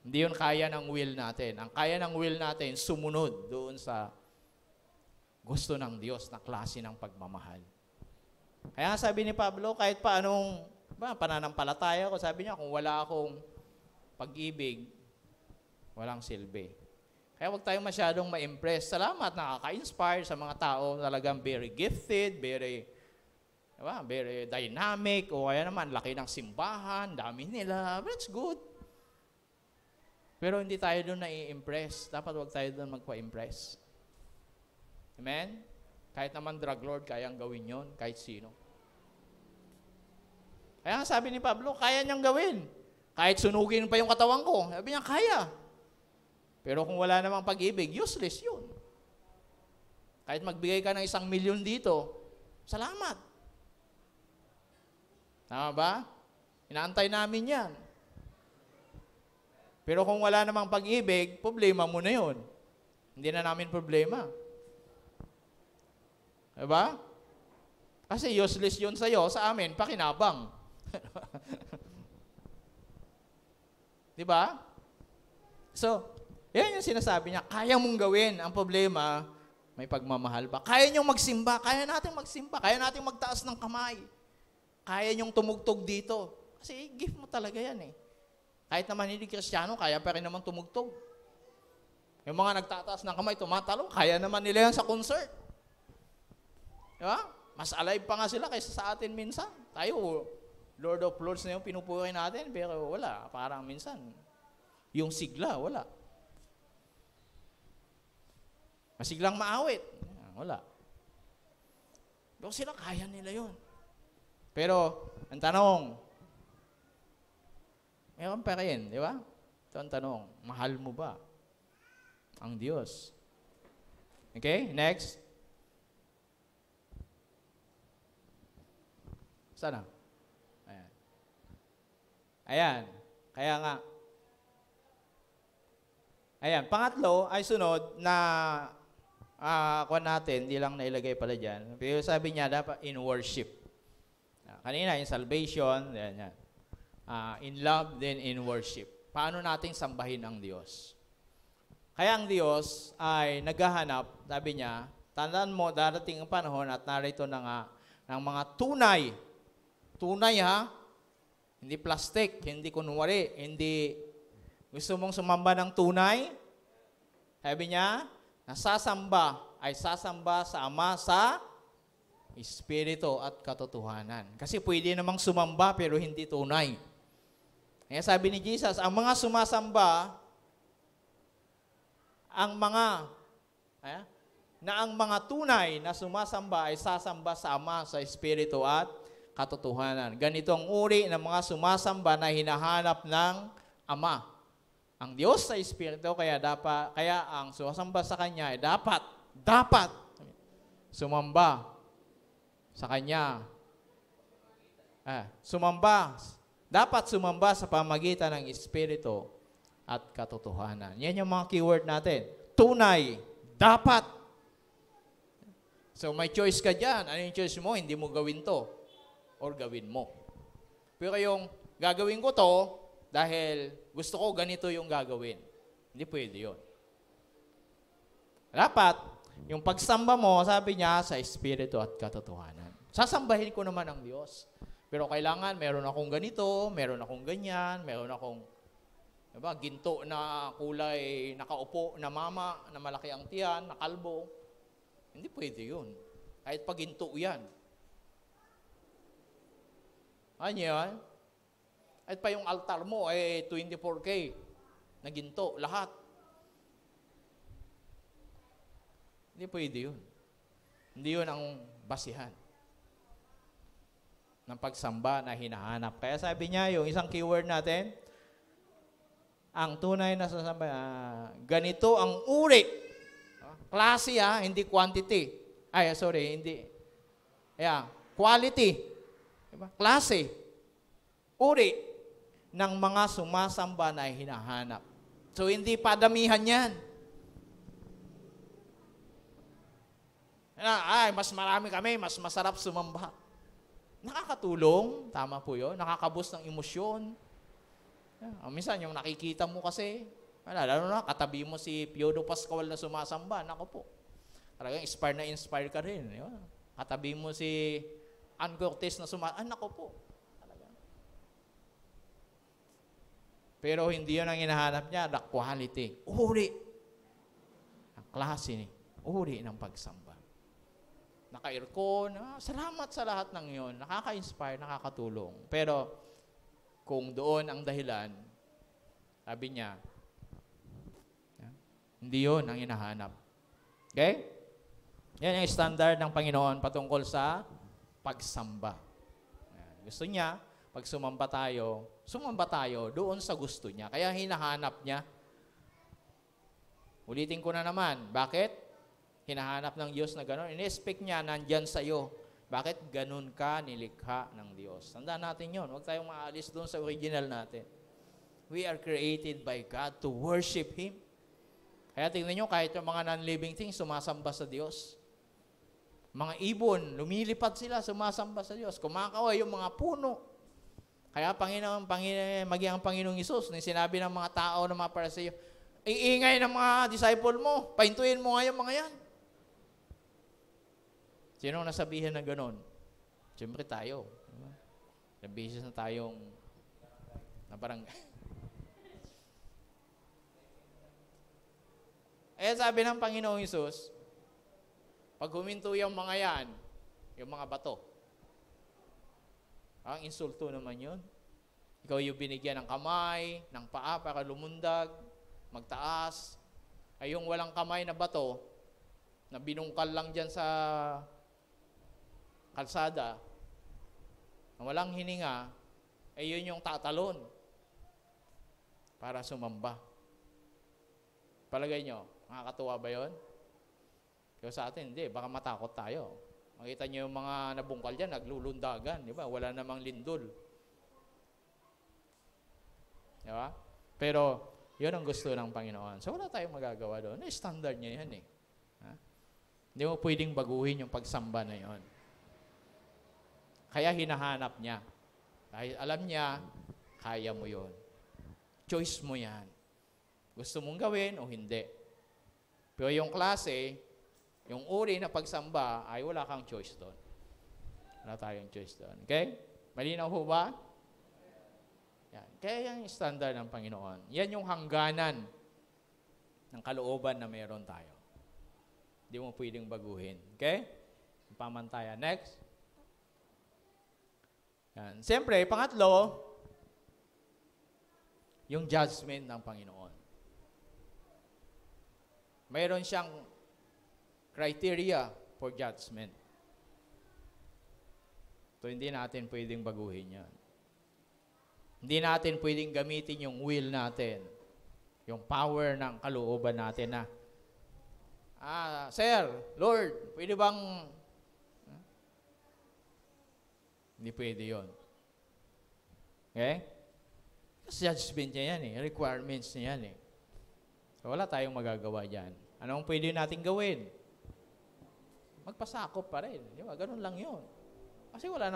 Hindi yun kaya ng will natin. Ang kaya ng will natin, sumunod doon sa gusto ng Diyos na klase ng pagmamahal. Kaya sabi ni Pablo, kahit pa anong pananampalataya ko, sabi niya, kung wala akong pag-ibig, walang silbi. Kaya huwag tayong masyadong ma-impress. Salamat, nakaka-inspire sa mga tao talagang very gifted, very dynamic, o kaya naman, laki ng simbahan, dami nila. That's good. Pero hindi tayo doon nai-impress. Dapat huwag tayo doon magpa-impress. Amen? Kahit naman drug lord, kayang gawin yon kahit sino. Kaya sabi ni Pablo, kaya niyang gawin. Kahit sunugin pa yung katawan ko. Sabi niya, kaya. Pero kung wala namang pag-ibig, useless yun. Kahit magbigay ka ng 1,000,000 dito, salamat. Tama ba? Inaantay namin yan. Pero kung wala namang pag-ibig, problema mo na yun. Hindi na namin problema. Diba? Kasi useless yun sa'yo, sa amin, pakinabang. Diba? So, yan yung sinasabi niya, kaya mong gawin. Ang problema, may pagmamahal ba? Kaya niyong magsimba, kaya natin magsimba, kaya natin magtaas ng kamay. Kaya niyong tumugtog dito. Kasi gift mo talaga yan eh. Kahit naman hindi Kristiyano, kaya pa rin naman tumugtog. Yung mga nagtataas ng kamay, tumatalo, kaya naman nila yan sa concert. Diba? Mas alive pa nga sila kaysa sa atin minsan. Tayo, Lord of Lords na yung pinupuri natin, pero wala. Parang minsan, yung sigla, wala. Masiglang maawit. Wala. Pero sila, kaya nila yun. Pero, ang tanong, meron pa rin, di ba? Ito ang tanong, mahal mo ba ang Diyos? Okay, next. Sana? Ayan. Ayan. Kaya nga. Ayan. Pangatlo ay sunod na kuha natin, hindi lang nailagay pala dyan. Pero sabi niya, dapat in worship. Kanina, in salvation, yan. In love, then in worship. Paano nating sambahin ang Diyos? Kaya ang Diyos ay naghahanap, sabi niya, tandaan mo, darating ang panahon at narito na nga ng mga tunay. Tunay ha? Hindi plastic, hindi kunwari, hindi gusto mong sumamba ng tunay. Sabi niya, nasasamba ay sasamba sa Ama sa Espiritu at katotohanan. Kasi pwede namang sumamba pero hindi tunay. Kaya sabi ni Jesus, ang mga sumasamba, ang mga tunay na sumasamba ay sasamba sa Ama, sa Espiritu at katotohanan. Ganito ang uri ng mga sumasamba na hinahanap ng Ama. Ang Diyos sa Espiritu, kaya ang sumasamba sa Kanya ay dapat sumamba sa Kanya. Dapat sumamba sa pamagitan ng Espiritu at katotohanan. Yan yung mga keyword natin. Tunay, dapat. So may choice ka dyan. Ano yung choice mo? Hindi mo gawin to. Or gawin mo. Pero yung gagawin ko to dahil gusto ko ganito yung gagawin. Hindi pwede yun. Dapat, yung pagsamba mo, sabi niya, sa espiritu at katotohanan. Sasambahin ko naman ang Diyos. Pero kailangan, meron akong ganito, meron akong ganyan, meron akong diba, ginto na kulay, nakaupo na mama, na malaki ang tiyan, na kalbo. Hindi pwede yun. Kahit pag ginto yan. Ano yan? At pa yung altar mo ay 24K na ginto, lahat. Hindi pwede yun. Hindi yun ang basihan ng pagsamba na hinahanap. Kaya sabi niya, yung isang keyword natin, ang tunay na sasamba, ganito ang uri. Klase hindi quantity. Ay, sorry, hindi. Quality. Diba? Klase. Uri ng mga sumasamba na hinahanap. So, hindi padamihan yan. Ay, mas marami kami, mas masarap sumamba. Nakakatulong, tama po yun, nakakaboost ng emosyon. Minsan, yung nakikita mo kasi, lalo na, katabi mo si Piodo Pascual na sumasamba, nako po. Talagang inspire ka rin. Diba? Katabi mo si Ann Cortez na sumasamba, nako po. Talagang. Pero hindi yun ang hinahanap niya, the quality. Uri. Ang klase ni, uri ng pagsamba. Naka-aircon, salamat sa lahat ng yun. Nakaka-inspire, nakakatulong. Pero, kung doon ang dahilan, sabi niya, hindi yun ang hinahanap. Okay? Yan yung standard ng Panginoon patungkol sa pagsamba. Gusto niya, pag sumamba tayo doon sa gusto niya. Kaya hinahanap niya. Ulitin ko na naman. Bakit? Hinahanap ng Diyos na gano'n. In-expect niya, nandyan sa'yo. Bakit ganun ka nilikha ng Diyos? Tandaan natin yun. Huwag tayong maalis doon sa original natin. We are created by God to worship Him. Kaya tingnan nyo, kahit yung mga non-living things, sumasamba sa Diyos. Mga ibon, lumilipad sila, sumasamba sa Diyos. Kumakaway yung mga puno. Kaya maging ang Panginoong Isus, na sinabi ng mga tao na mga Pariseo, iingay ng mga disciple mo, pahintuin mo nga yung mga yan. Sino nasabihin na gano'n? Siyempre tayo. Nabisis na tayong na parang sabi ng Panginoong Hesus, pag huminto yung mga yan, yung mga bato, ang insulto naman yun. Ikaw yung binigyan ng kamay, ng paa para lumundag, magtaas. Ay yung walang kamay na bato, na binungkal lang dyan sa kalsada, na walang hininga, yun yung tatalon para sumamba. Palagay nyo, makakatuwa ba yun? Kaya sa atin, hindi. Baka matakot tayo. Makita nyo yung mga nabungkal dyan, naglulundagan. Di ba? Wala namang lindol. Di ba? Pero, yun ang gusto ng Panginoon. So, wala tayong magagawa doon. Standard niya yan eh. Hindi mo pwedeng baguhin yung pagsamba na yun. Kaya hinahanap niya. Dahil alam niya, kaya mo yun. Choice mo yan. Gusto mong gawin o hindi. Pero yung klase, yung uri na pagsamba, ay wala kang choice doon. Wala tayong choice doon. Okay? Malinaw ho ba? Yan. Kaya yan yung standard ng Panginoon. Yan yung hangganan ng kalooban na meron tayo. Hindi mo pwedeng baguhin. Okay? Pamantayan. Next. Yan. Siyempre, pangatlo, yung judgment ng Panginoon. Mayroon siyang criteria for judgment. So, hindi natin pwedeng baguhin yan. Hindi natin pwedeng gamitin yung will natin, yung power ng kalooban natin na, Sir, Lord, pwede bang... Hindi pwede yun. Okay? Kasi judgment niya yan eh. Requirements niya yan eh. So, wala tayong magagawa dyan. Anong pwede natin gawin? Magpasakop pa rin. Di ba? Ganun lang yun. Kasi wala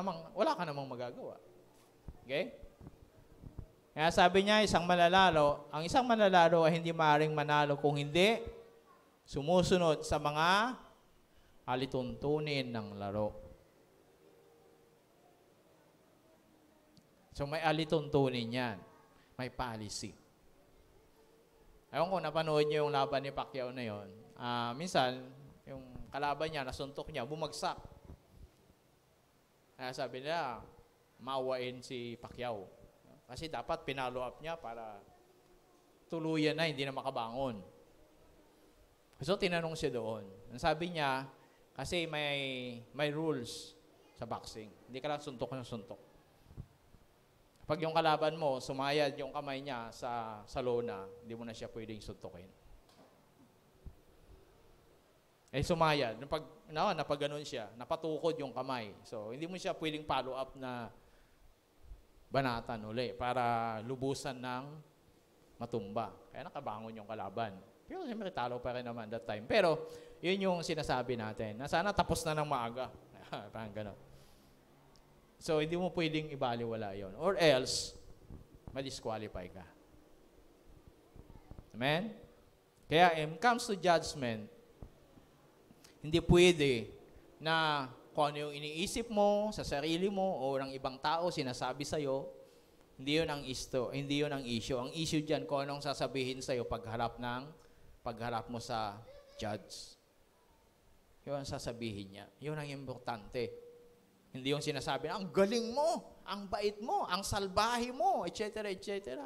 ka namang magagawa. Okay? Kaya sabi niya, ang isang manlalaro ay hindi maaaring manalo kung hindi Sumusunod sa mga alituntunin ng laro. So may alituntunin yan. May policy. Ewan ko, napanood niyo yung laban ni Pacquiao na yun. Minsan, yung kalaban niya, nasuntok niya, bumagsak. Kaya sabi nila, maawain si Pacquiao. Kasi dapat pinalo up niya para tuluyan na, hindi na makabangon. So, tinanong siya doon. Ang sabi niya, kasi may rules sa boxing. Hindi ka lang suntok ng suntok. Pag yung kalaban mo, sumayad yung kamay niya sa lona, hindi mo na siya pwedeng suntukin. Sumayad. Napag ganun siya, napatukod yung kamay. So, hindi mo siya pwedeng follow up na banatan uli para lubusan ng matumba. Kaya nakabangon yung kalaban. Pero siyempre talo pa rin naman that time. Pero, yun yung sinasabi natin, na sana tapos na ng maaga. Parang gano'n. So, hindi mo pwedeng ibaliwala yon, or else, ma-disqualify ka. Amen? Kaya, when it comes to judgment, hindi pwede na kung ano yung iniisip mo sa sarili mo o ng ibang tao sinasabi sa'yo, hindi yun ang issue. Ang issue dyan, kung anong sasabihin sa'yo pagharap mo sa judge. Yun ang sasabihin niya. Yun ang importante. Hindi yung sinasabi, ang galing mo, ang bait mo, ang salbahe mo, etc., etc.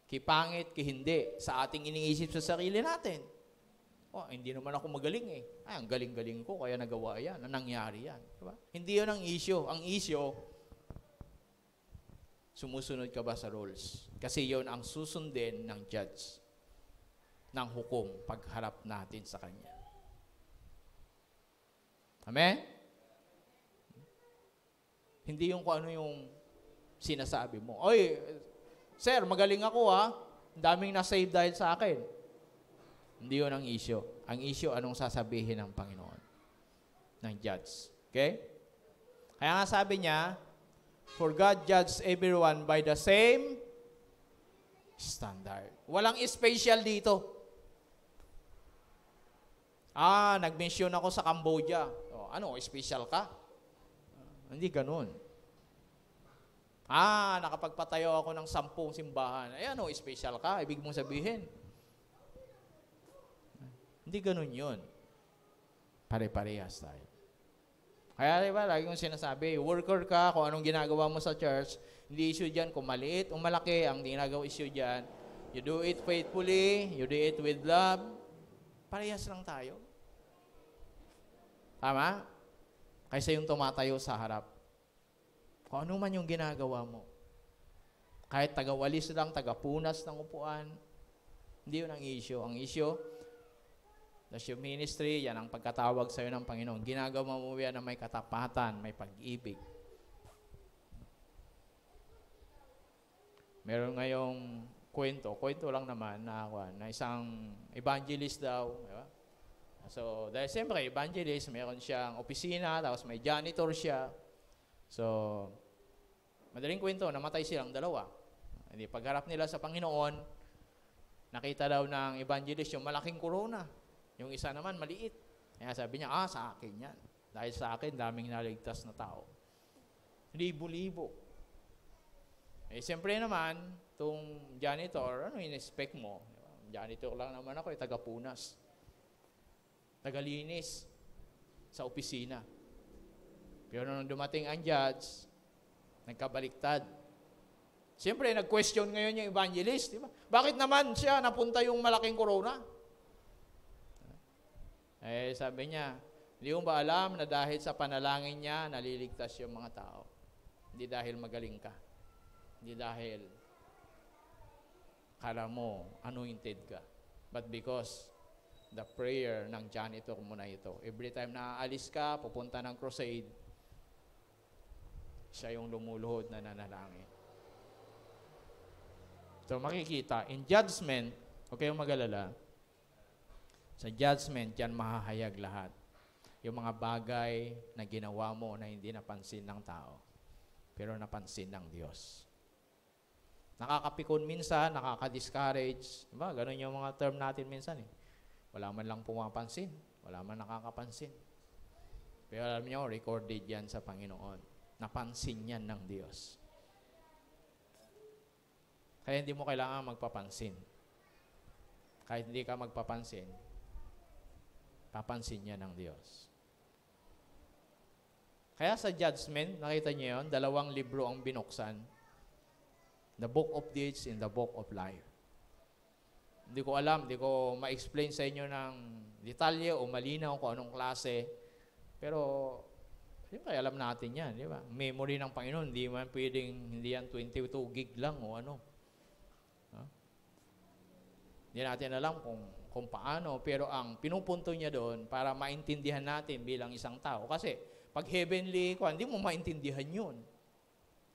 Kipangit, hindi, sa ating iniisip sa sarili natin. Hindi naman ako magaling eh. Ang galing-galing ko, kaya nagawa yan, nangyari yan. Diba? Hindi yun ang issue. Ang issue, sumusunod ka ba sa rules? Kasi yun ang susundin ng judge, ng hukom, pagharap natin sa kanya. Amen? Hindi yung kung ano yung sinasabi mo. Oy, sir, magaling ako ha. Ang daming na-save dahil sa akin. Hindi yun ang issue. Ang issue, anong sasabihin ng Panginoon, ng judge. Okay? Kaya nga sabi niya, for God judges everyone by the same standard. Walang special dito. Nag-mention ako sa Cambodia. Special ka? Hindi ganun. Nakapagpatayo ako ng 10 simbahan. Special ka? Ibig mong sabihin. Hindi ganun yun. Pare-parehas tayo. Kaya diba, lagi kong sinasabi, worker ka, kung anong ginagawa mo sa church, hindi issue dyan kung maliit o malaki, ang ginagawa issue dyan, you do it faithfully, you do it with love, parehas lang tayo. Tama? Kaysa yung tumatayo sa harap. Kung ano man yung ginagawa mo. Kahit taga-walis lang, taga-punas ng upuan, hindi yun ang issue. Ang issue, that's your ministry, yan ang pagkatawag sa'yo ng Panginoon. Ginagawa mo yan na may katapatan, may pag-ibig. Meron ngayong kwento lang naman na isang evangelist daw, diba? So, dahil siyempre, evangelist, meron siyang opisina, tapos may janitor siya. So, madaling kwento, namatay silang dalawa. Hindi, pagharap nila sa Panginoon, nakita daw ng evangelist yung malaking corona. Yung isa naman, maliit. Kaya sabi niya, sa akin yan. Dahil sa akin, daming naligtas na tao. Libo-libo. Siyempre naman, itong janitor, ano in-expect mo? Janitor lang naman ako, taga-punas. Tagalinis sa opisina. Pero nung dumating ang judge, nagkabaliktad. Siyempre, nag-question ngayon yung evangelist. Diba? Bakit naman siya napunta yung malaking corona? Sabi niya, hindi mo ba alam na dahil sa panalangin niya, naliligtas yung mga tao? Hindi dahil magaling ka. Hindi dahil kala mo, anointed ka. But because the prayer ng janitor mo na ito. Every time na aalis ka, pupunta ng crusade, siya yung lumuluhod na nanalangin. So makikita, in judgment, huwag kayong mag-alala, sa judgment, yan mahahayag lahat. Yung mga bagay na ginawa mo na hindi napansin ng tao, pero napansin ng Diyos. Nakakapikon minsan, nakaka-discourage. Diba? Ganun yung mga term natin minsan eh. Wala man lang pumapansin. Wala man nakakapansin. Pero alam niyo, recorded yan sa Panginoon. Napansin yan ng Diyos. Kaya hindi mo kailangan magpapansin. Kahit hindi ka magpapansin, papansin niya ng Diyos. Kaya sa judgment, nakita niyo yun, 2 libro ang binuksan. The Book of Deeds and the Book of Life. Hindi ko alam, hindi ko ma-explain sa inyo ng detalye o malinaw kung anong klase. Pero, siyempre alam natin yan, di ba? Memory ng Panginoon, hindi man pwedeng, hindi yan 22 gig lang o ano. Huh? Hindi natin alam kung paano, pero ang pinupunto niya doon para maintindihan natin bilang isang tao. Kasi, pag heavenly, hindi mo maintindihan yun.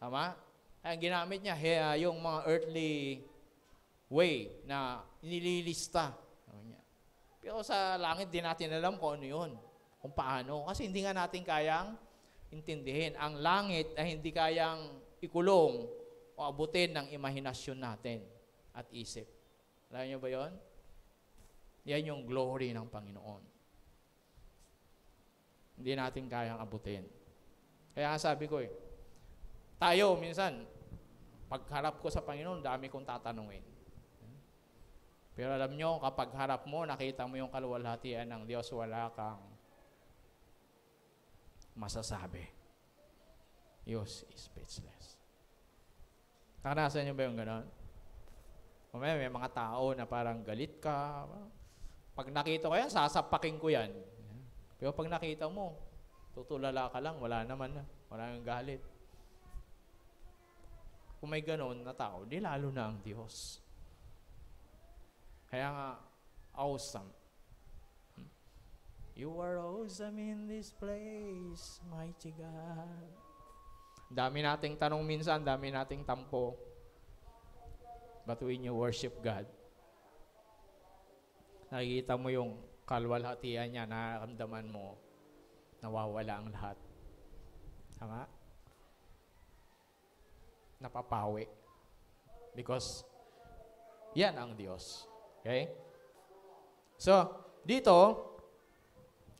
Tama? Ang ginamit niya, yung mga earthly way na nililista. Pero sa langit, di natin alam kung ano yun. Kung paano. Kasi hindi nga natin kayang intindihin. Ang langit ay hindi kayang ikulong o abutin ng imahinasyon natin at isip. Alam niyo ba yun? Yan yung glory ng Panginoon. Hindi natin kayang abutin. Kaya sabi ko tayo minsan, pagharap ko sa Panginoon, dami kong tatanungin. Pero alam nyo, kapag harap mo, nakita mo yung kaluwalhatian ng Diyos, wala kang masasabi. Diyos is speechless. Nakanasan nyo ba yung gano'n? May mga tao na parang galit ka. Pag nakita ko yan, sasapakin ko yan. Pero pag nakita mo, tutulala ka lang, wala naman na. Wala nang galit. Kung may gano'n na tao, di lalo na ang Diyos. Kaya nga, awesome. You are awesome in this place, mighty God. Dami nating tanong minsan, dami nating tampo. But when you worship God, nakikita mo yung kalwalhatian niya, nararamdaman mo, nawawala ang lahat. Tama? Napapawi. Because, yan ang Diyos. Okay? So, dito,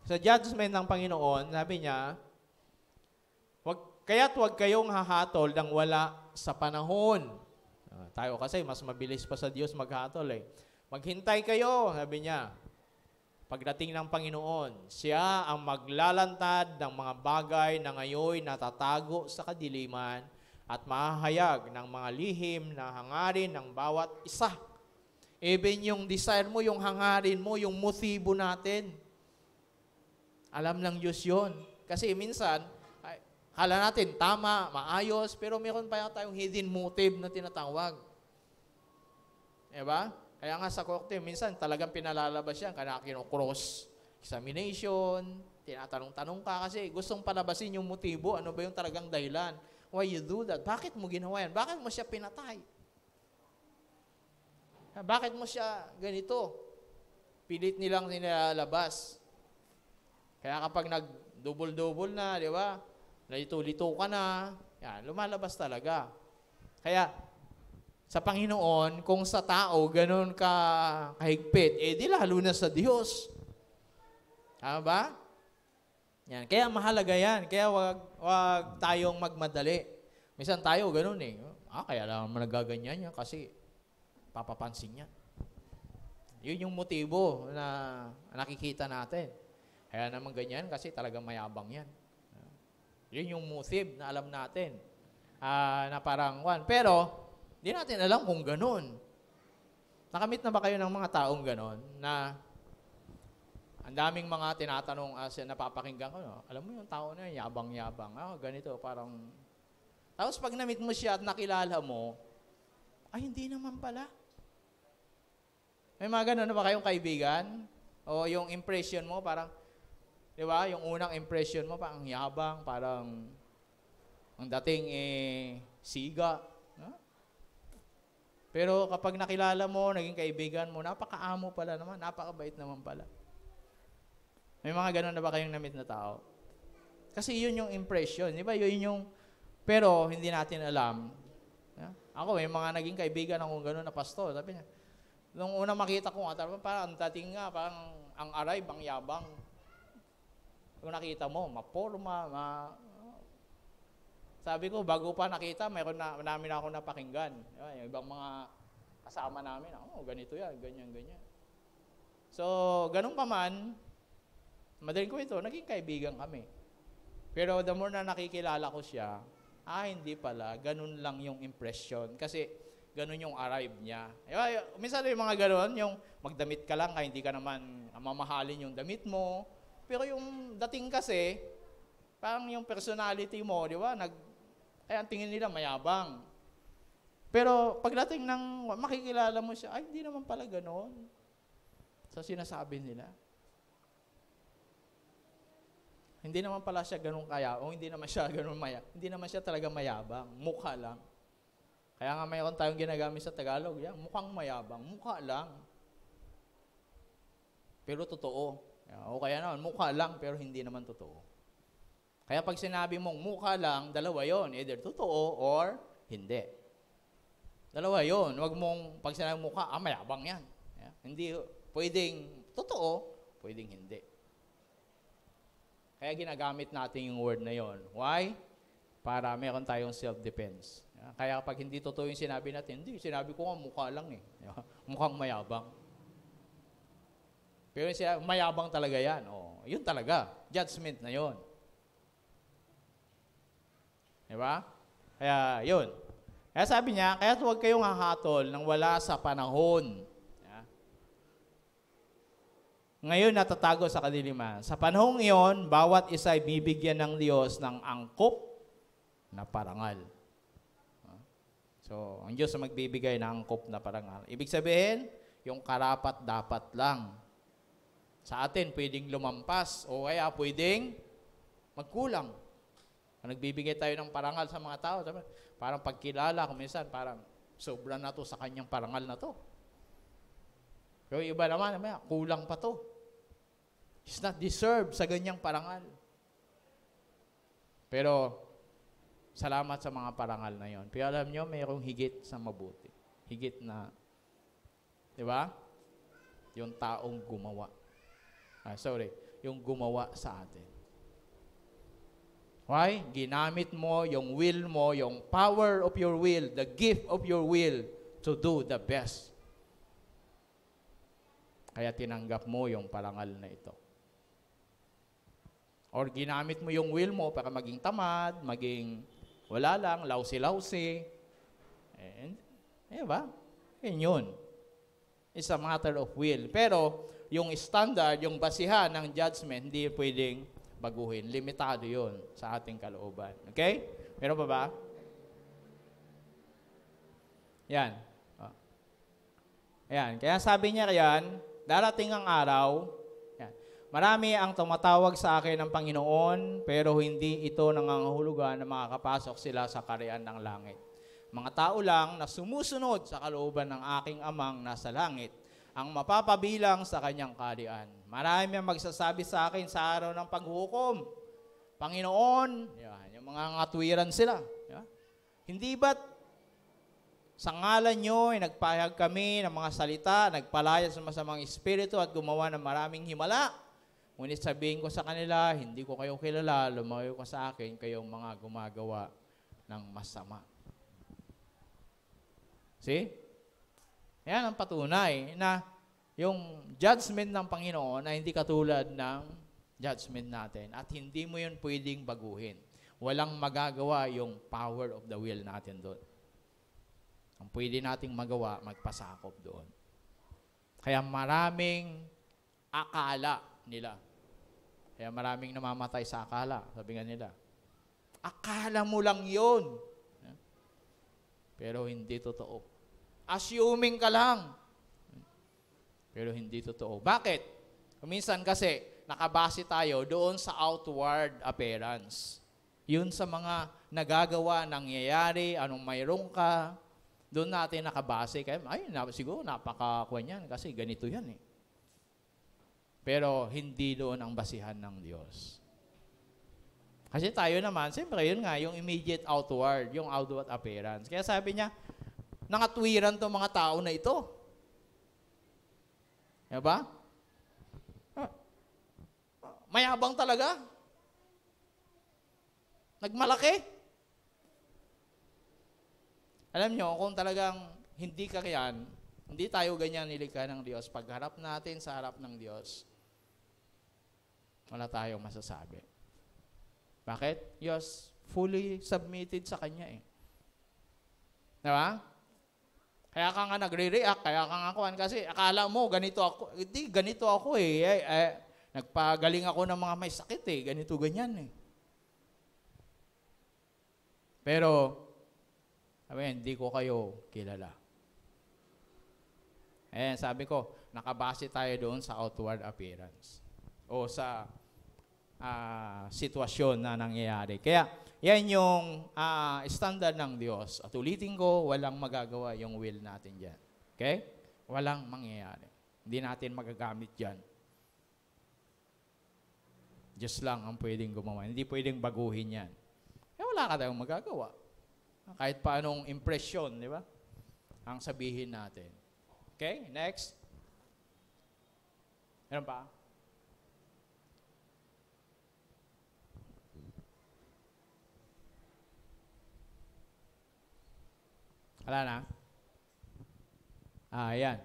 sa judgment ng Panginoon, sabi niya, kaya't huwag kayong hahatol ng wala sa panahon. Tayo kasi, mas mabilis pa sa Diyos maghatol Maghintay kayo, sabi niya. Pagdating ng Panginoon, siya ang maglalantad ng mga bagay na ngayon natatago sa kadiliman at mahahayag ng mga lihim na hangarin ng bawat isa. Even yung desire mo, yung hangarin mo, yung motibo natin. Alam ng Diyos yun. Kasi minsan, kala natin tama, maayos, pero meron pa tayong hidden motive na tinatawag. Diba? Kaya nga sa korte, minsan talagang pinalalabas yan, kaya kino-cross examination, tinatanong-tanong ka kasi gustong palabasin yung motibo, ano ba yung talagang dahilan? Why you do that? Bakit mo ginawa yan? Bakit mo siya pinatay? Bakit mo siya ganito? Pilit nilang nilalabas. Kaya kapag nag-double-double na, di ba? Nalito-lito ka na, yan, lumalabas talaga. Kaya, sa Panginoon, kung sa tao, ganun ka kahigpit, di lalo na sa Diyos. Tama ba? Yan. Kaya mahalaga yan. Kaya wag tayong magmadali. Minsan tayo ganun kaya lang nagaganyan yan kasi papapansin yan. Yun yung motibo na nakikita natin. Kaya naman ganyan kasi talagang mayabang yan. Yun yung motive na alam natin. Na parang pero di natin alam kung ganun. Nakamit na ba kayo ng mga taong ganun na ang daming mga tinatanong napapakinggan ko, alam mo yung tao na yabang-yabang. Ganito, parang tapos pag namit mo siya at nakilala mo, hindi naman pala. May mga ganun na ba kayong kaibigan? O yung impression mo, parang, di ba, yung unang impression mo, parang yabang, parang ang dating siga. No? Pero kapag nakilala mo, naging kaibigan mo, napakaamo pala naman, napakabait naman pala. May mga ganun na ba kayong namit na tao? Kasi yun yung impression, di ba? Yun yung, pero hindi natin alam. Ako, may mga naging kaibigan akong ganun na pastor. Sabi niya, Nung una makita ko nga, parang ang dating nga, parang ang aray, ang yabang. Kung nakita mo, maporma, sabi ko, bago pa nakita, namin ako napakinggan. Yung ibang mga kasama namin, ganito yan, ganyan, ganyan. So, ganun pa man, madaling ko ito, naging kaibigan kami. Pero the more na nakikilala ko siya, hindi pala, ganun lang yung impression. Kasi, ganun yung arrive niya. Minsan yung mga ganun, yung magdamit ka lang, kaya hindi ka naman mamahalin yung damit mo. Pero yung dating kasi, parang yung personality mo, di ba, ang tingin nila mayabang. Pero pagdating ng makikilala mo siya, hindi naman pala ganun. So sinasabi nila. Hindi naman pala siya ganun o hindi naman siya ganun hindi naman siya talaga mayabang, mukha lang. Kaya nga mayroon tayong ginagamit sa Tagalog, mukhang mayabang, mukha lang. Pero totoo. O kaya naman, mukha lang pero hindi naman totoo. Kaya pag sinabi mong mukha lang, dalawa yon, either totoo or hindi. Dalawa yon. Huwag mong pag sinabi mukha, mayabang yan. Hindi pwedeng totoo, pwedeng hindi. Kaya ginagamit natin yung word na yon. Why? Para meron tayong self-defense. Kaya pag hindi totoo yung sinabi natin, hindi, sinabi ko nga mukha lang eh. Mukhang mayabang. Pero siya, mayabang talaga yan. Yun talaga. Judgment na yun. Diba? Kaya, yun. Kaya sabi niya, kaya huwag kayong hahatol nang wala sa panahon. Ngayon natatago sa kadiliman. Sa panahong iyon, bawat isa ay bibigyan ng Diyos ng angkop na parangal. So, ang Diyos ang magbibigay ng angkop na parangal. Ibig sabihin, yung karapat dapat lang. Sa atin, pwedeng lumampas o kaya pwedeng magkulang. Nagbibigay tayo ng parangal sa mga tao. Parang pagkilala, kung minsan, parang sobra na to sa kanyang parangal na to. Pero iba naman, kulang pa to. He's not deserved sa ganyang parangal. Pero, salamat sa mga parangal na yon. Pero alam nyo, mayroong higit sa mabuti. Higit na, di ba? Yung taong gumawa. Yung gumawa sa atin. Why? Ginamit mo yung will mo, yung power of your will, the gift of your will to do the best. Kaya tinanggap mo yung parangal na ito. Or ginamit mo yung will mo para maging tamad, maging wala lang, lousy-lousy. Ba? Yun. It's a matter of will. Pero, yung standard, yung basihan ng judgment, hindi pwedeng baguhin. Limitado yun sa ating kalooban. Okay? Meron pa ba? Yan. Ayan. Kaya sabi niya yan, darating ang araw, yan, marami ang tumatawag sa akin ng Panginoon, pero hindi ito nangangahulugan na makakapasok sila sa kaharian ng langit. Mga tao lang na sumusunod sa kalooban ng aking amang nasa langit, ang mapapabilang sa kanyang kaharian. Marami ang magsasabi sa akin sa araw ng paghukom, Panginoon, yung mga ngatwiran sila. Hindi ba't sa ngalan nyo ay nagpahayag kami ng mga salita, nagpalaya sa masamang espiritu at gumawa ng maraming himala? Ngunit sabihin ko sa kanila, hindi ko kayo kilala, lumayo ko sa akin kayong mga gumagawa ng masama. See? Yan ang patunay na yung judgment ng Panginoon ay hindi katulad ng judgment natin at hindi mo yun pwedeng baguhin. Walang magagawa yung power of the will natin doon. Ang pwede nating magawa, magpasakop doon. Kaya maraming akala nila. Kaya maraming namamatay sa akala, sabi nga nila. Akala mo lang yun. Pero hindi totoo. Assuming ka lang. Pero hindi totoo. Bakit? Minsan kasi, nakabase tayo doon sa outward appearance. Yun sa mga nagagawa, nangyayari, anong mayroon ka, doon natin nakabase. Kaya, siguro napakakuha niyan kasi ganito yan eh. Pero hindi doon ang basihan ng Diyos. Kasi tayo naman, siyempre yun nga, yung immediate outward, yung outward appearance. Kaya sabi niya, nangatwiran to mga tao na ito. Diba? Mayabang talaga. Nagmalaki. Alam nyo, kung talagang hindi ka yan, hindi tayo ganyan nilikha ng Diyos, pagharap natin sa harap ng Diyos, wala tayong masasabi. Bakit? Diyos, fully submitted sa Kanya eh. Diba? Kaya ka nga nagre-react, kaya ka nga kuhan, kasi akala mo, ganito ako. Hindi, ganito ako eh. Nagpagaling ako ng mga may sakit eh. Ganito, ganyan eh. Pero, hindi ko kayo kilala. Sabi ko, nakabase tayo doon sa outward appearance. O sa sitwasyon na nangyayari. Kaya, yan yung standard ng Diyos. At ulitin ko, walang magagawa yung will natin dyan. Okay? Walang mangyayari. Hindi natin magagamit dyan. Diyos lang ang pwedeng gumawa. Hindi pwedeng baguhin yan. Wala ka tayong magagawa. Kahit paanong impresyon, di ba? Ang sabihin natin. Okay, next. Meron pa? Wala na? Ayan.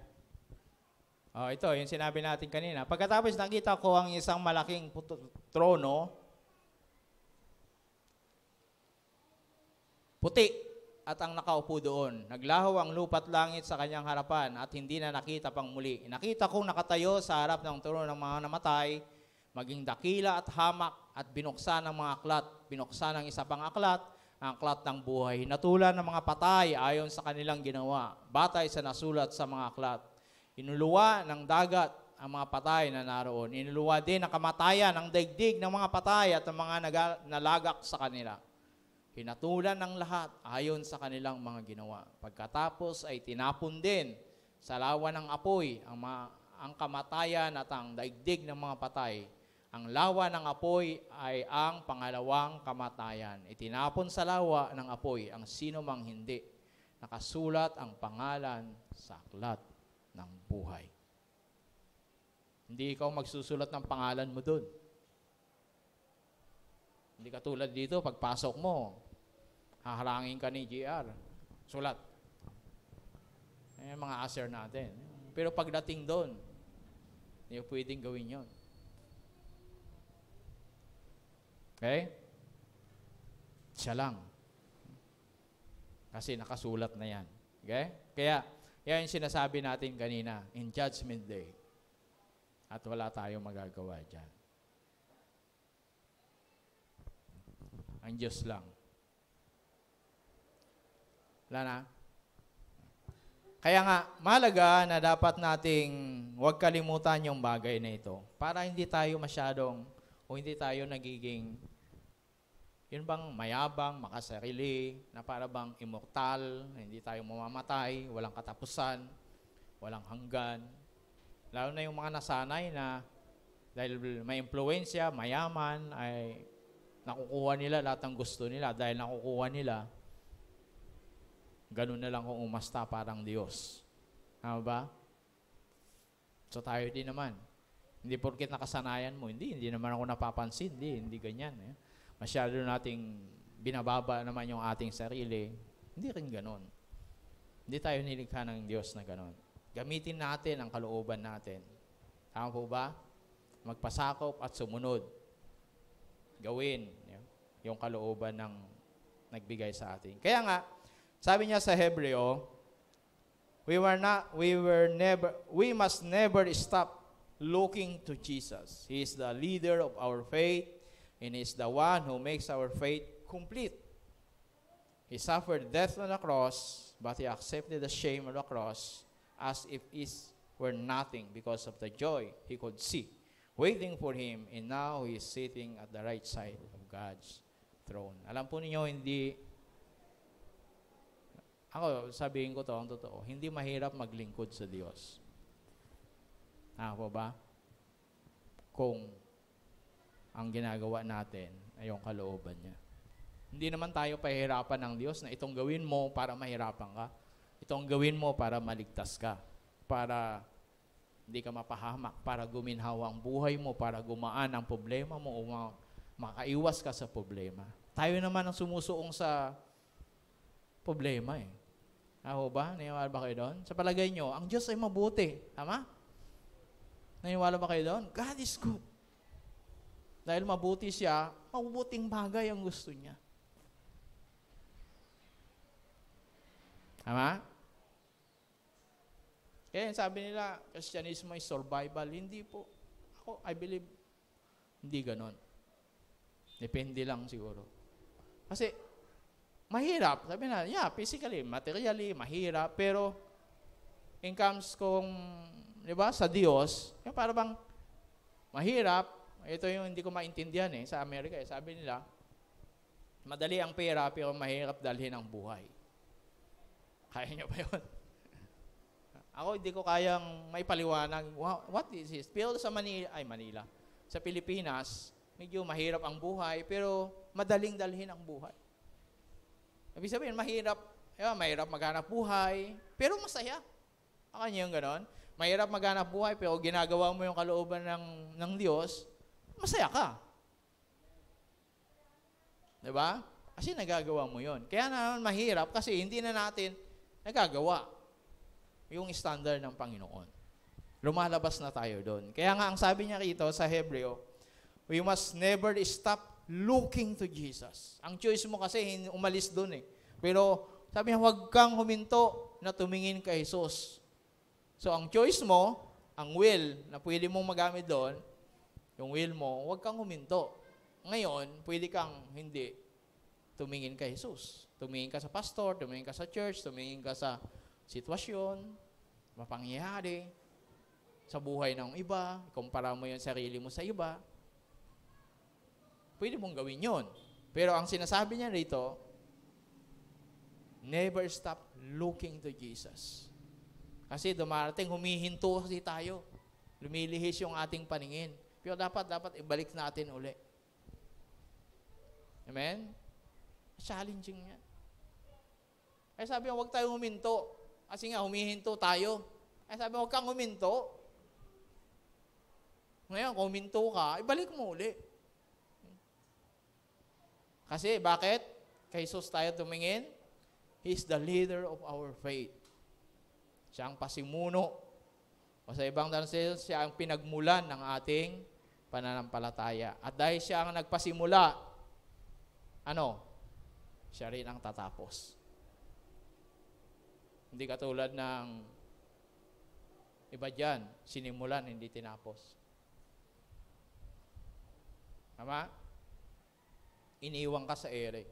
Ito, yung sinabi natin kanina. Pagkatapos nakita ko ang isang malaking trono, puti at ang nakaupo doon. Naglaho ang lupa't langit sa kanyang harapan at hindi na nakita pang muli. Nakita kong nakatayo sa harap ng trono ng mga namatay, maging dakila at hamak at binuksan ng mga aklat. Binuksan ng isa pang aklat, ang aklat ng buhay. Hinatulan ng mga patay ayon sa kanilang ginawa, batay sa nasulat sa mga aklat. Inuluwa ng dagat ang mga patay na naroon. Inuluwa din ang kamatayan, ang daigdig ng mga patay at ang mga nalagak sa kanila. Hinatulan ng lahat ayon sa kanilang mga ginawa. Pagkatapos ay tinapon din sa lawa ng apoy ang kamatayan at ang daigdig ng mga patay. Ang lawa ng apoy ay ang pangalawang kamatayan. Itinapon sa lawa ng apoy ang sino mang hindi nakasulat ang pangalan sa aklat ng buhay. Hindi ikaw magsusulat ng pangalan mo doon. Hindi katulad dito, pagpasok mo, haharangin ka ni GR. Sulat. Mga aser natin. Pero pagdating doon, hindi pwedeng gawin yon. Okay? Siya lang. Kasi nakasulat na yan. Okay? Kaya, yan yung sinasabi natin kanina, in Judgment Day. At wala tayong magagawa dyan. Ang Diyos lang. Wala na? Kaya nga, mahalaga na dapat nating huwag kalimutan yung bagay na ito para hindi tayo masyadong o hindi tayo nagiging yun bang mayabang, makasarili, na para bang immortal, hindi tayo mamamatay, walang katapusan, walang hanggan. Lalo na yung mga nasanay na dahil may impluensya, mayaman, ay nakukuha nila lahat ng gusto nila. Dahil nakukuha nila, ganun na lang kung umasta parang Diyos. Tama ba? So tayo din naman. Hindi porket nakasanayan mo, hindi naman ako napapansin, hindi ganyan. Masyado nating binababa naman yung ating sarili. Hindi rin ganon. Hindi tayo nilikha ng Diyos na ganon. Gamitin natin ang kalooban natin. Tama po ba? Magpasakop at sumunod. Gawin yung kalooban ng nagbigay sa atin. Kaya nga, sabi niya sa Hebreo, we must never stop looking to Jesus. He is the leader of our faith, and He is the one who makes our faith complete. He suffered death on the cross, but He accepted the shame of the cross as if it were nothing because of the joy He could see waiting for Him, and now He is sitting at the right side of God's throne. Alam po ninyo, ako sabihin ko to, ang totoo, hindi mahirap maglingkod sa Diyos. Po ba? Kung ang ginagawa natin ay yung kalooban niya. Hindi naman tayo pahirapan ng Diyos na itong gawin mo para mahirapan ka. Itong gawin mo para maligtas ka. Para Hindi ka mapahamak para guminhawa ang buhay mo, para gumaan ang problema mo o makaiwas ka sa problema. Tayo naman ang sumusuong sa problema eh. Ako ba? Naniwala ba kayo doon? Sa palagay nyo, ang Diyos ay mabuti. Tama? Naniwala ba kayo doon? God is good. Dahil mabuti siya, mabubuting bagay ang gusto niya. Tama? Kaya sabi nila, Kristyanismo is survival. Hindi po. Ako, I believe, hindi ganon. Depende lang siguro. Kasi, mahirap. Sabi na, physically, materially, mahirap. Pero, in comes kung, di ba, sa Diyos, yung para bang, mahirap. Ito yung hindi ko maintindihan sa Amerika. Sabi nila, madali ang pera, pero mahirap dalhin ang buhay. Kaya nyo ba yun? Ako, hindi ko kayang may paliwanag. What is this? Pero sa Manila, sa Pilipinas, medyo mahirap ang buhay, pero madaling dalhin ang buhay. Ibig sabihin, mahirap maghanap buhay, pero masaya. Akala niyo yung ganon? Mahirap maghanap buhay, pero ginagawa mo yung kalooban ng Diyos, masaya ka. Diba? Kasi nagagawa mo yon. Kaya naman mahirap kasi hindi na natin nagagawa yung standard ng Panginoon. Lumalabas na tayo doon. Kaya nga ang sabi niya rito sa Hebreo, we must never stop looking to Jesus. Ang choice mo kasi umalis doon eh. Pero sabi niya, huwag kang huminto na tumingin kay Jesus. So ang choice mo, ang will na pwede mong magamit doon, yung will mo, huwag kang huminto. Ngayon, pwede kang hindi tumingin kay Jesus. Tumingin ka sa pastor, tumingin ka sa church, tumingin ka sa sitwasyon, mapangyayari, sa buhay ng iba, ikumpara mo yung sarili mo sa iba, pwede mong gawin yun. Pero ang sinasabi niya rito, never stop looking to Jesus. Kasi dumarating, humihinto kasi tayo. Lumilihis yung ating paningin. Pero dapat ibalik natin uli. Amen? Challenging yan. Ay sabi niya, huwag tayong huminto. Kasi nga, humihinto tayo. Ay sabi, huwag kang huminto. Ngayon, kung huminto ka, ibalik mo uli. Kasi, bakit? Kay Jesus tayo tumingin. He is the leader of our faith. Siya ang pasimuno. O sa ibang translation, siya ang pinagmulan ng ating pananampalataya. At dahil siya ang nagpasimula, siya rin ang tatapos. Hindi katulad ng iba dyan, sinimulan, hindi tinapos. Tama? Iniwan ka sa ere.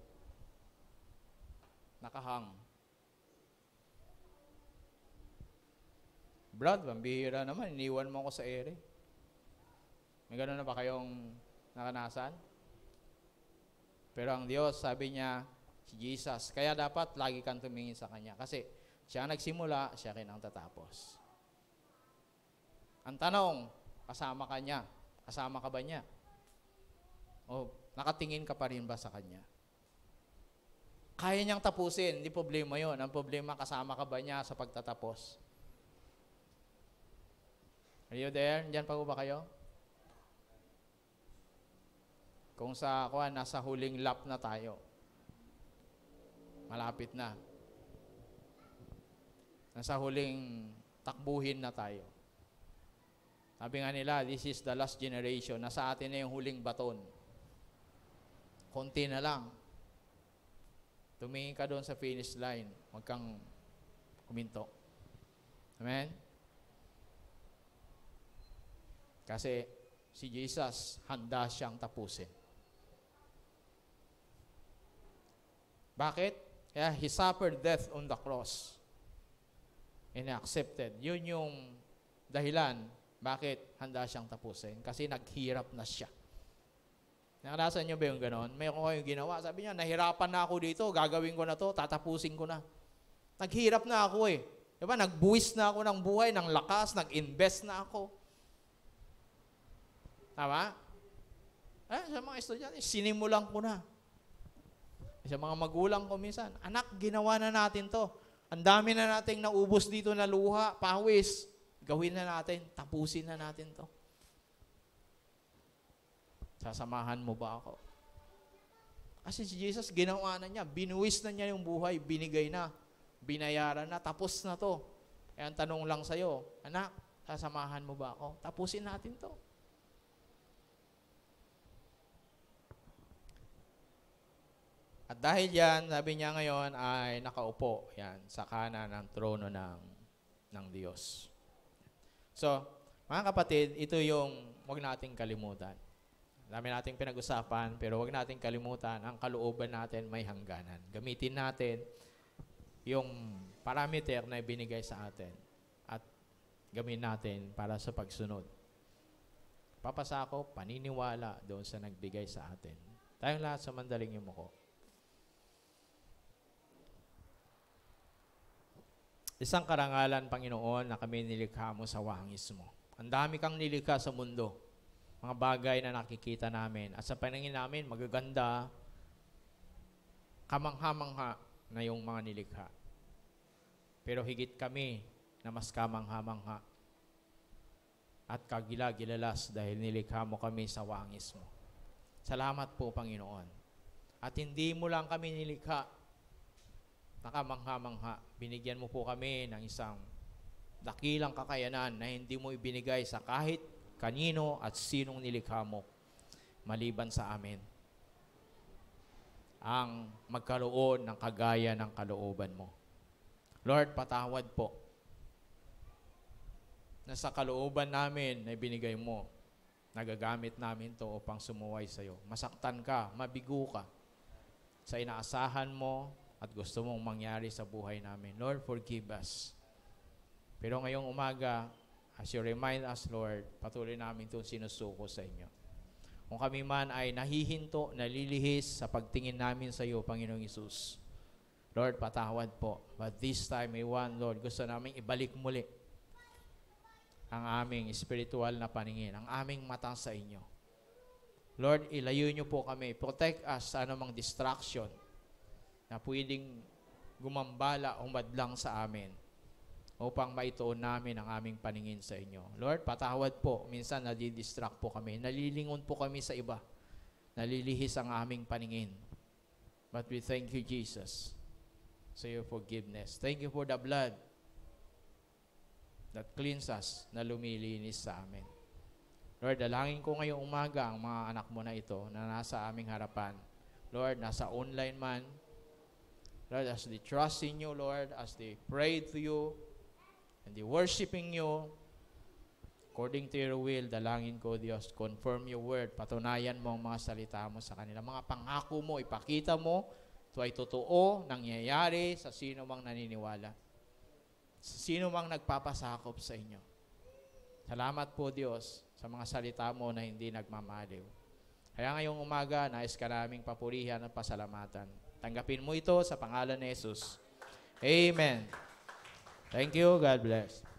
Nakahang. Brad, pambihira naman, iniwan mo ako sa ere. May gano'n na ba kayong nakanasan? Pero ang Diyos, sabi niya, si Jesus, kaya dapat lagi kang tumingin sa Kanya. Kasi siya ang nagsimula, siya rin ang tatapos. Ang tanong, kasama ka niya? Kasama ka ba niya? O nakatingin ka pa rin ba sa Kanya? Kaya niyang tapusin, hindi problema yon. Ang problema, kasama ka ba niya sa pagtatapos? Are you there? Diyan pa ba kayo? Kung nasa huling lap na tayo, malapit na. Nasa huling takbuhin na tayo. Sabi nga nila, this is the last generation. Nasa atin na yung huling baton. Konti na lang. Tumingin ka doon sa finish line. Huwag kang kuminto. Amen? Kasi si Jesus, handa siyang tapusin. Bakit? Kaya He suffered death on the cross. And accepted. Yun yung dahilan bakit handa siyang tapusin. Kasi naghirap na siya. Nakalasan niyo ba yung ganon? Mayroon kayong ginawa. Sabi niya, nahirapan na ako dito. Gagawin ko na to. Tatapusin ko na. Naghirap na ako eh. Diba? Nagbuwis na ako ng buhay, ng lakas. Nag-invest na ako. Tama? Sa mga estudyante, sinimulan ko na. Sa mga magulang ko minsan, anak, ginawa na natin to. Ang dami na nating naubos dito na luha, pawis. gawin na natin, tapusin na natin to. Sasamahan mo ba ako? Kasi si Jesus, ginawa na niya, binuwis na niya yung buhay, binigay na, binayaran na, tapos na to. Kaya ang tanong lang sa'yo, anak, sasamahan mo ba ako? Tapusin natin to. At dahil yan, sabi niya ngayon ay nakaupo yan sa kanan ng trono ng Diyos. So, mga kapatid, ito yung huwag nating kalimutan. Dami nating pinag-usapan, pero huwag nating kalimutan, ang kalooban natin may hangganan. Gamitin natin yung parameter na ibinigay sa atin at gamitin natin para sa pagsunod. Papasako, paniniwala doon sa nagbigay sa atin. Tayong lahat sa mandaling yumuko. Isang karangalan, Panginoon, na kami nilikha mo sa wangis mo. Ang dami kang nilikha sa mundo. Mga bagay na nakikita namin. At sa paningin namin, magaganda, kamangha-mangha na yung mga nilikha. Pero higit kami na mas kamangha-mangha at kagila-gilalas dahil nilikha mo kami sa wangis mo. Salamat po, Panginoon. At hindi mo lang kami nilikha na kamangha-mangha. Binigyan mo po kami ng isang dakilang kakayanan na hindi mo ibinigay sa kahit kanino at sinong nilikha mo maliban sa amin. Ang magkaroon ng kagaya ng kalooban mo. Lord, patawad po na sa kalooban namin na ibinigay mo, nagagamit namin to upang sumuway sa iyo. Masaktan ka, mabigo ka sa inaasahan mo at gusto mong mangyari sa buhay namin. Lord, forgive us. Pero ngayong umaga, as you remind us, Lord, patuloy namin itong sinusuko sa inyo. Kung kami man ay nahihinto, nalilihis sa pagtingin namin sa iyo, Panginoong Hesus, Lord, patawad po. But this time, Lord, gusto namin ibalik muli ang aming spiritual na paningin, ang aming mata sa inyo. Lord, ilayo niyo po kami. Protect us sa anumang distraction na pwedeng gumambala o madlang sa amin upang maituon namin ang aming paningin sa inyo. Lord, patawad po. Minsan nadidistract po kami. Nalilingon po kami sa iba. Nalilihis ang aming paningin. But we thank you, Jesus, sa your forgiveness. Thank you for the blood that cleans us, na lumilinis sa amin. Lord, dalangin ko ngayong umaga ang mga anak mo na ito na nasa aming harapan. Lord, nasa online man. Lord, as they trust in you, Lord, as they pray to you, and they worshiping you, according to your will, dalangin ko, Diyos, confirm your word, patunayan mo ang mga salita mo sa kanila. Mga pangako mo, ipakita mo, ito ay totoo, nangyayari sa sino mang naniniwala. Sa sino mang nagpapasakop sa inyo. Salamat po, Diyos, sa mga salita mo na hindi nagmamaliw. Kaya ngayong umaga, nais ka naming papurihan at pasalamatan. Tanggapin mo ito sa pangalan ni Jesus. Amen. Thank you. God bless.